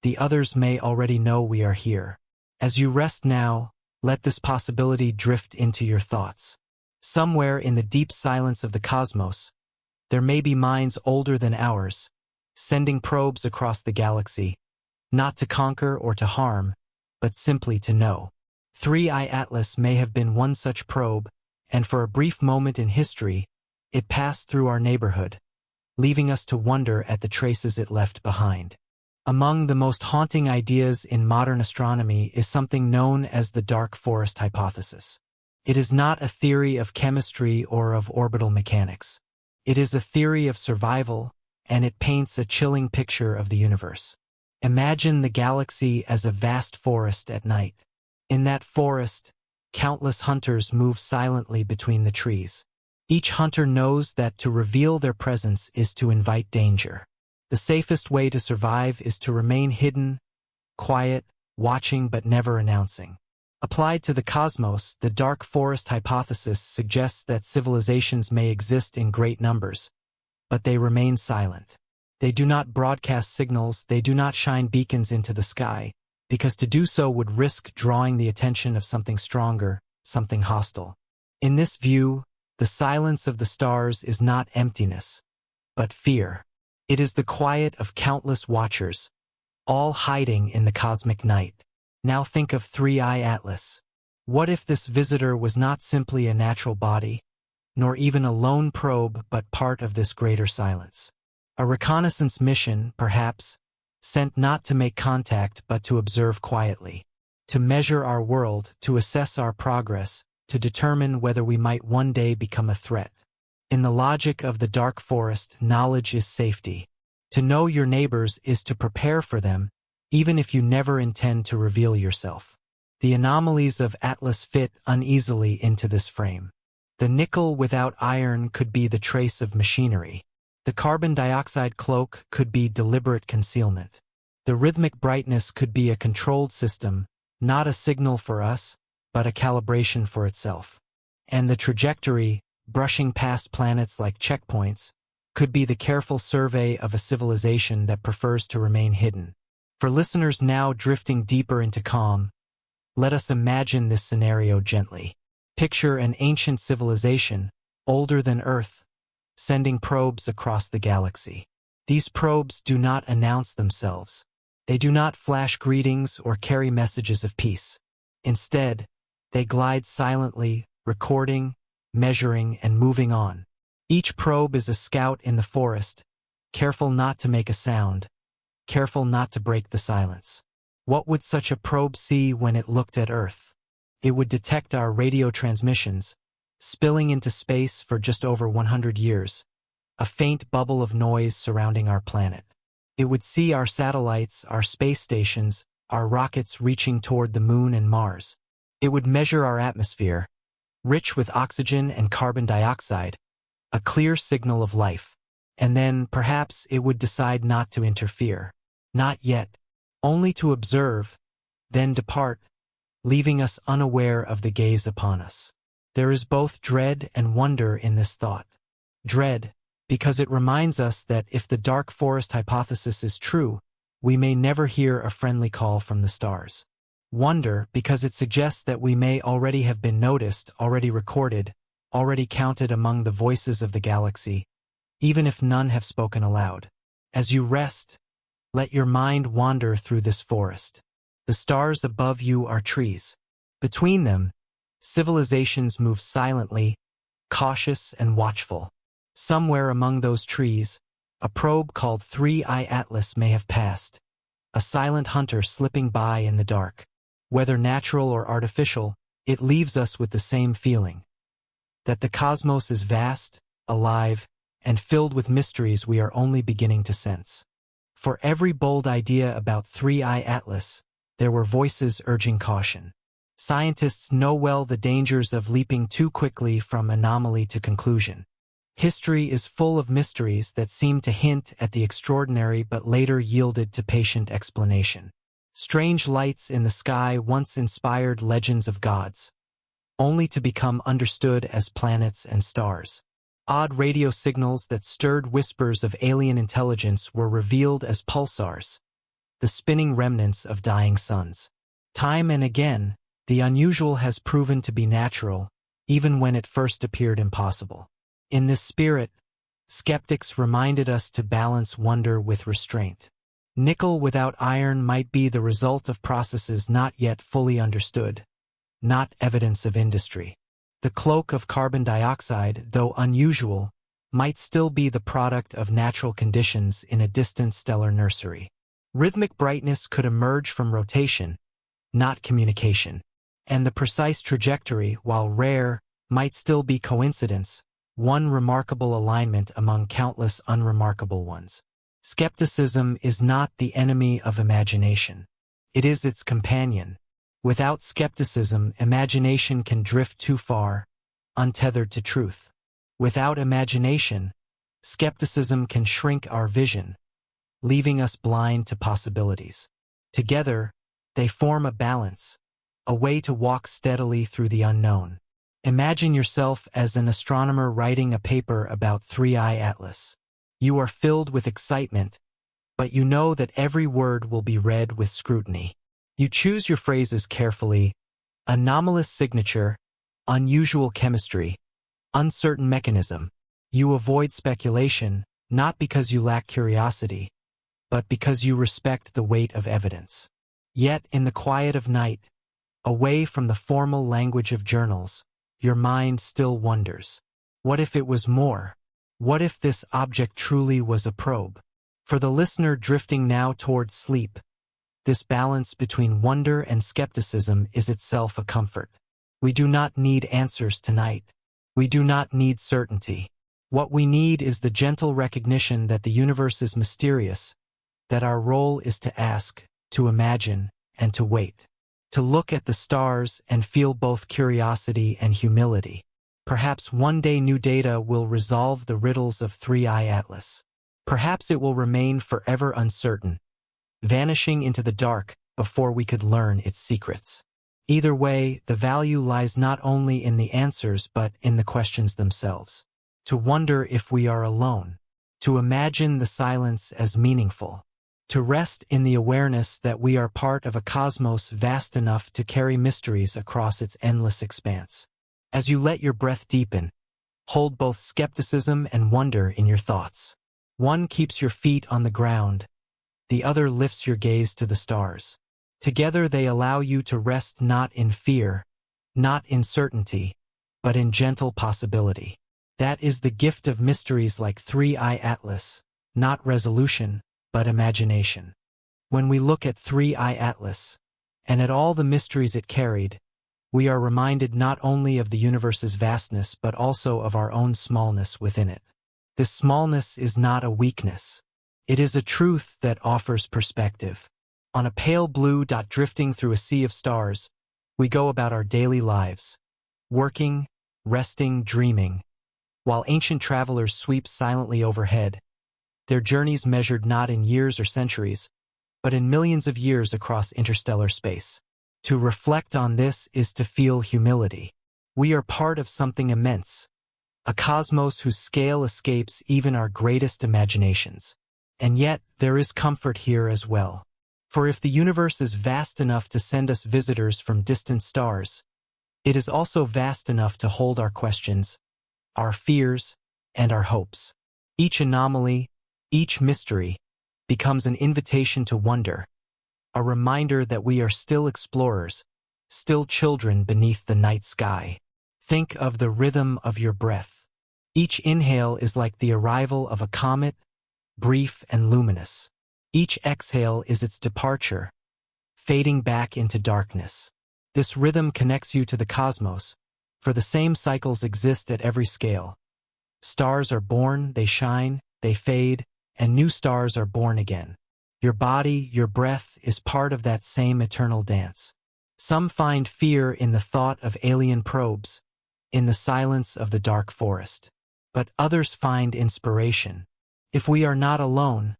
the others may already know we are here. As you rest now, let this possibility drift into your thoughts. Somewhere in the deep silence of the cosmos, There may be minds older than ours, sending probes across the galaxy, not to conquer or to harm, but simply to know. 3i Atlas may have been one such probe, and for a brief moment in history, it passed through our neighborhood, leaving us to wonder at the traces it left behind. Among the most haunting ideas in modern astronomy is something known as the dark forest hypothesis. It is not a theory of chemistry or of orbital mechanics. It is a theory of survival, and it paints a chilling picture of the universe. Imagine the galaxy as a vast forest at night. In that forest, countless hunters move silently between the trees. Each hunter knows that to reveal their presence is to invite danger. The safest way to survive is to remain hidden, quiet, watching but never announcing. Applied to the cosmos, the dark forest hypothesis suggests that civilizations may exist in great numbers, but they remain silent. They do not broadcast signals, they do not shine beacons into the sky, because to do so would risk drawing the attention of something stronger, something hostile. In this view, the silence of the stars is not emptiness, but fear. It is the quiet of countless watchers, all hiding in the cosmic night. Now think of 3i Atlas. What if this visitor was not simply a natural body, nor even a lone probe but part of this greater silence? A reconnaissance mission, perhaps, sent not to make contact but to observe quietly, to measure our world, to assess our progress, to determine whether we might one day become a threat. In the logic of the dark forest, knowledge is safety. To know your neighbors is to prepare for them, even if you never intend to reveal yourself. The anomalies of Atlas fit uneasily into this frame. The nickel without iron could be the trace of machinery. The carbon dioxide cloak could be deliberate concealment. The rhythmic brightness could be a controlled system, not a signal for us, but a calibration for itself. And the trajectory, brushing past planets like checkpoints, could be the careful survey of a civilization that prefers to remain hidden. For listeners now drifting deeper into calm, let us imagine this scenario gently. Picture an ancient civilization, older than Earth, sending probes across the galaxy. These probes do not announce themselves. They do not flash greetings or carry messages of peace. Instead, they glide silently, recording, measuring, and moving on. Each probe is a scout in the forest, careful not to make a sound, careful not to break the silence. What would such a probe see when it looked at Earth? It would detect our radio transmissions, spilling into space for just over 100 years, a faint bubble of noise surrounding our planet. It would see our satellites, our space stations, our rockets reaching toward the Moon and Mars. It would measure our atmosphere, rich with oxygen and carbon dioxide, a clear signal of life. And then, perhaps, it would decide not to interfere. Not yet. Only to observe, then depart, leaving us unaware of the gaze upon us. There is both dread and wonder in this thought. Dread, because it reminds us that if the dark forest hypothesis is true, we may never hear a friendly call from the stars. Wonder, because it suggests that we may already have been noticed, already recorded, already counted among the voices of the galaxy, even if none have spoken aloud. As you rest, let your mind wander through this forest. The stars above you are trees. Between them, civilizations move silently, cautious and watchful. Somewhere among those trees, a probe called 3i Atlas may have passed, a silent hunter slipping by in the dark. Whether natural or artificial, it leaves us with the same feeling, that the cosmos is vast, alive, and filled with mysteries we are only beginning to sense. For every bold idea about 3i Atlas, there were voices urging caution. Scientists know well the dangers of leaping too quickly from anomaly to conclusion. History is full of mysteries that seem to hint at the extraordinary but later yielded to patient explanation. Strange lights in the sky once inspired legends of gods, only to become understood as planets and stars. Odd radio signals that stirred whispers of alien intelligence were revealed as pulsars, the spinning remnants of dying suns. Time and again, the unusual has proven to be natural, even when it first appeared impossible. In this spirit, skeptics reminded us to balance wonder with restraint. Nickel without iron might be the result of processes not yet fully understood, not evidence of industry. The cloak of carbon dioxide, though unusual, might still be the product of natural conditions in a distant stellar nursery. Rhythmic brightness could emerge from rotation, not communication. And the precise trajectory, while rare, might still be coincidence, one remarkable alignment among countless unremarkable ones. Skepticism is not the enemy of imagination. It is its companion. Without skepticism, imagination can drift too far, untethered to truth. Without imagination, skepticism can shrink our vision, leaving us blind to possibilities. Together, they form a balance, a way to walk steadily through the unknown. Imagine yourself as an astronomer writing a paper about 3I Atlas. You are filled with excitement, but you know that every word will be read with scrutiny. You choose your phrases carefully: anomalous signature, unusual chemistry, uncertain mechanism. You avoid speculation, not because you lack curiosity, but because you respect the weight of evidence. Yet, in the quiet of night, away from the formal language of journals, your mind still wonders. What if it was more? What if this object truly was a probe? For the listener drifting now towards sleep, this balance between wonder and skepticism is itself a comfort. We do not need answers tonight. We do not need certainty. What we need is the gentle recognition that the universe is mysterious, that our role is to ask, to imagine, and to wait. To look at the stars and feel both curiosity and humility. Perhaps one day new data will resolve the riddles of 3I Atlas. Perhaps it will remain forever uncertain, vanishing into the dark before we could learn its secrets. Either way, the value lies not only in the answers but in the questions themselves. To wonder if we are alone. To imagine the silence as meaningful. To rest in the awareness that we are part of a cosmos vast enough to carry mysteries across its endless expanse. As you let your breath deepen, hold both skepticism and wonder in your thoughts. One keeps your feet on the ground, the other lifts your gaze to the stars. Together they allow you to rest not in fear, not in certainty, but in gentle possibility. That is the gift of mysteries like 3I Atlas, not resolution, but imagination. When we look at 3I Atlas, and at all the mysteries it carried, we are reminded not only of the universe's vastness but also of our own smallness within it. This smallness is not a weakness. It is a truth that offers perspective. On a pale blue dot drifting through a sea of stars, we go about our daily lives, working, resting, dreaming, while ancient travelers sweep silently overhead, their journeys measured not in years or centuries, but in millions of years across interstellar space. To reflect on this is to feel humility. We are part of something immense, a cosmos whose scale escapes even our greatest imaginations. And yet, there is comfort here as well. For if the universe is vast enough to send us visitors from distant stars, it is also vast enough to hold our questions, our fears, and our hopes. Each anomaly, each mystery, becomes an invitation to wonder, a reminder that we are still explorers, still children beneath the night sky. Think of the rhythm of your breath. Each inhale is like the arrival of a comet, brief and luminous. Each exhale is its departure, fading back into darkness. This rhythm connects you to the cosmos, for the same cycles exist at every scale. Stars are born, they shine, they fade, and new stars are born again. Your body, your breath, is part of that same eternal dance. Some find fear in the thought of alien probes, in the silence of the dark forest. But others find inspiration. If we are not alone,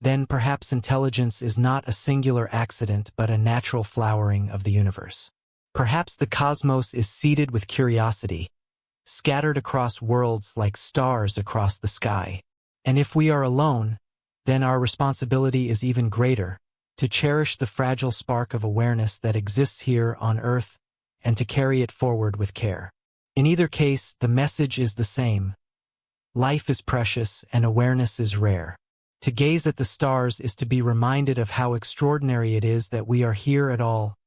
then perhaps intelligence is not a singular accident but a natural flowering of the universe. Perhaps the cosmos is seeded with curiosity, scattered across worlds like stars across the sky. And if we are alone, then our responsibility is even greater, to cherish the fragile spark of awareness that exists here on Earth and to carry it forward with care. In either case, the message is the same. Life is precious and awareness is rare. To gaze at the stars is to be reminded of how extraordinary it is that we are here at all,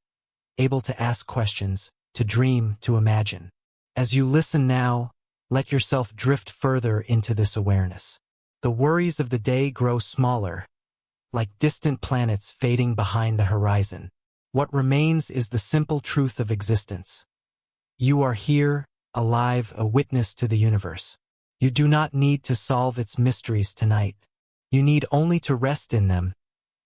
able to ask questions, to dream, to imagine. As you listen now, let yourself drift further into this awareness. The worries of the day grow smaller, like distant planets fading behind the horizon. What remains is the simple truth of existence. You are here, alive, a witness to the universe. You do not need to solve its mysteries tonight. You need only to rest in them,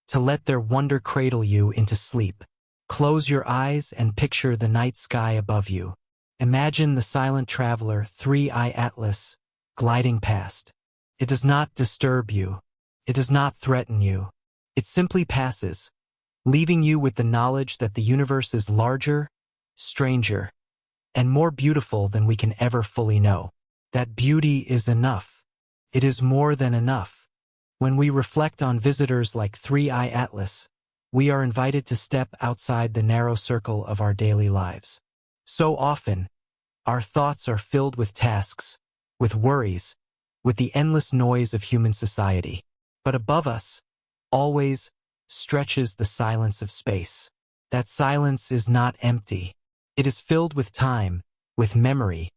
to let their wonder cradle you into sleep. Close your eyes and picture the night sky above you. Imagine the silent traveler, 3-eye Atlas, gliding past. It does not disturb you. It does not threaten you. It simply passes, leaving you with the knowledge that the universe is larger, stranger, and more beautiful than we can ever fully know. That beauty is enough. It is more than enough. When we reflect on visitors like 3-eye Atlas, we are invited to step outside the narrow circle of our daily lives. So often, our thoughts are filled with tasks, with worries, with the endless noise of human society. But above us, always, stretches the silence of space. That silence is not empty. It is filled with time, with memory,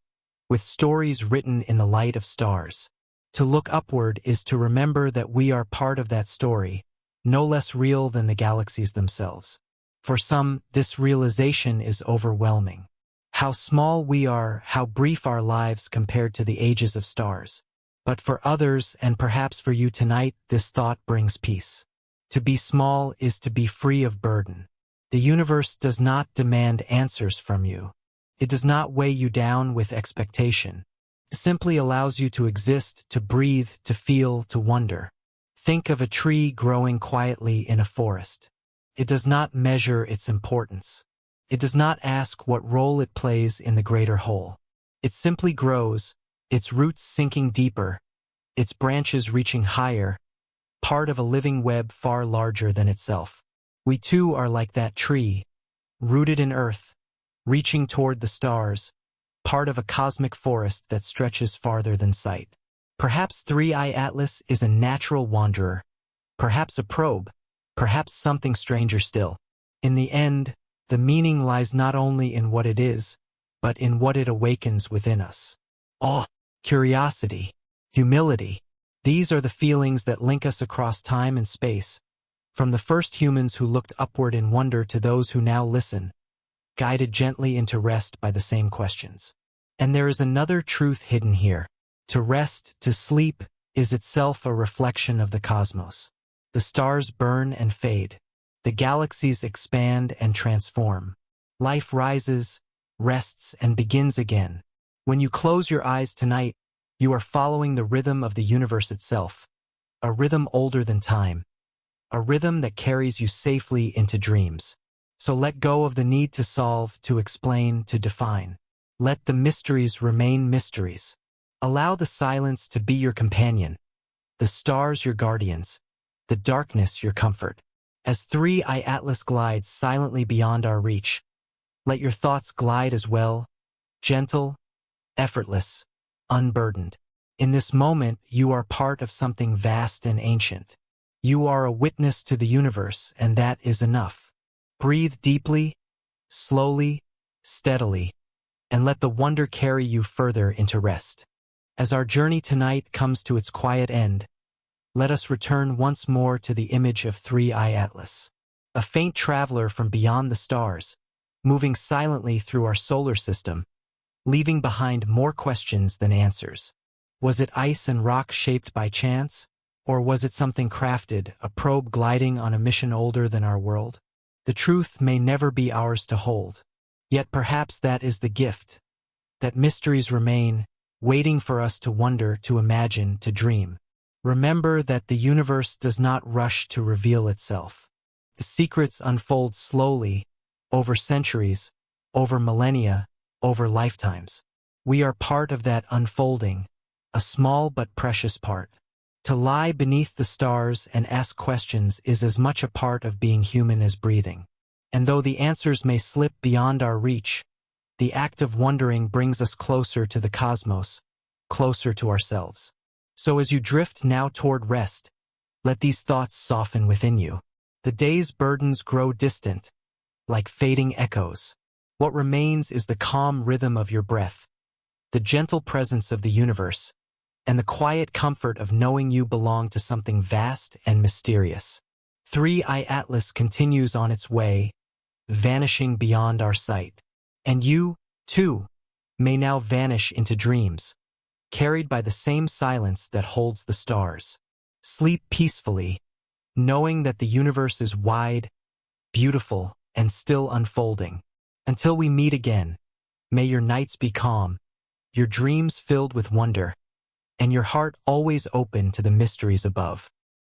with stories written in the light of stars. To look upward is to remember that we are part of that story, no less real than the galaxies themselves. For some, this realization is overwhelming. How small we are, how brief our lives compared to the ages of stars. But for others, and perhaps for you tonight, this thought brings peace. To be small is to be free of burden. The universe does not demand answers from you. It does not weigh you down with expectation. It simply allows you to exist, to breathe, to feel, to wonder. Think of a tree growing quietly in a forest. It does not measure its importance. It does not ask what role it plays in the greater whole. It simply grows, its roots sinking deeper, its branches reaching higher, part of a living web far larger than itself. We too are like that tree, rooted in earth, reaching toward the stars, part of a cosmic forest that stretches farther than sight. Perhaps 3-eye Atlas is a natural wanderer, perhaps a probe, perhaps something stranger still. In the end, the meaning lies not only in what it is, but in what it awakens within us. Awe, curiosity, humility. These are the feelings that link us across time and space, from the first humans who looked upward in wonder to those who now listen, guided gently into rest by the same questions. And there is another truth hidden here. To rest, to sleep, is itself a reflection of the cosmos. The stars burn and fade. The galaxies expand and transform. Life rises, rests, and begins again. When you close your eyes tonight, you are following the rhythm of the universe itself, a rhythm older than time, a rhythm that carries you safely into dreams. So let go of the need to solve, to explain, to define. Let the mysteries remain mysteries. Allow the silence to be your companion, the stars your guardians, the darkness your comfort. As 3-eye Atlas glides silently beyond our reach, let your thoughts glide as well, gentle, effortless, unburdened. In this moment, you are part of something vast and ancient. You are a witness to the universe, and that is enough. Breathe deeply, slowly, steadily, and let the wonder carry you further into rest. As our journey tonight comes to its quiet end, let us return once more to the image of 3-eye Atlas, a faint traveler from beyond the stars, moving silently through our solar system, leaving behind more questions than answers. Was it ice and rock shaped by chance? Or was it something crafted, a probe gliding on a mission older than our world? The truth may never be ours to hold. Yet perhaps that is the gift, that mysteries remain, waiting for us to wonder, to imagine, to dream. Remember that the universe does not rush to reveal itself. The secrets unfold slowly, over centuries, over millennia, over lifetimes. We are part of that unfolding, a small but precious part. To lie beneath the stars and ask questions is as much a part of being human as breathing. And though the answers may slip beyond our reach, the act of wondering brings us closer to the cosmos, closer to ourselves. So as you drift now toward rest, let these thoughts soften within you. The day's burdens grow distant, like fading echoes. What remains is the calm rhythm of your breath, the gentle presence of the universe, and the quiet comfort of knowing you belong to something vast and mysterious. 3i Atlas continues on its way, vanishing beyond our sight. And you, too, may now vanish into dreams, carried by the same silence that holds the stars. Sleep peacefully, knowing that the universe is wide, beautiful, and still unfolding. Until we meet again, may your nights be calm, your dreams filled with wonder, and your heart always open to the mysteries above.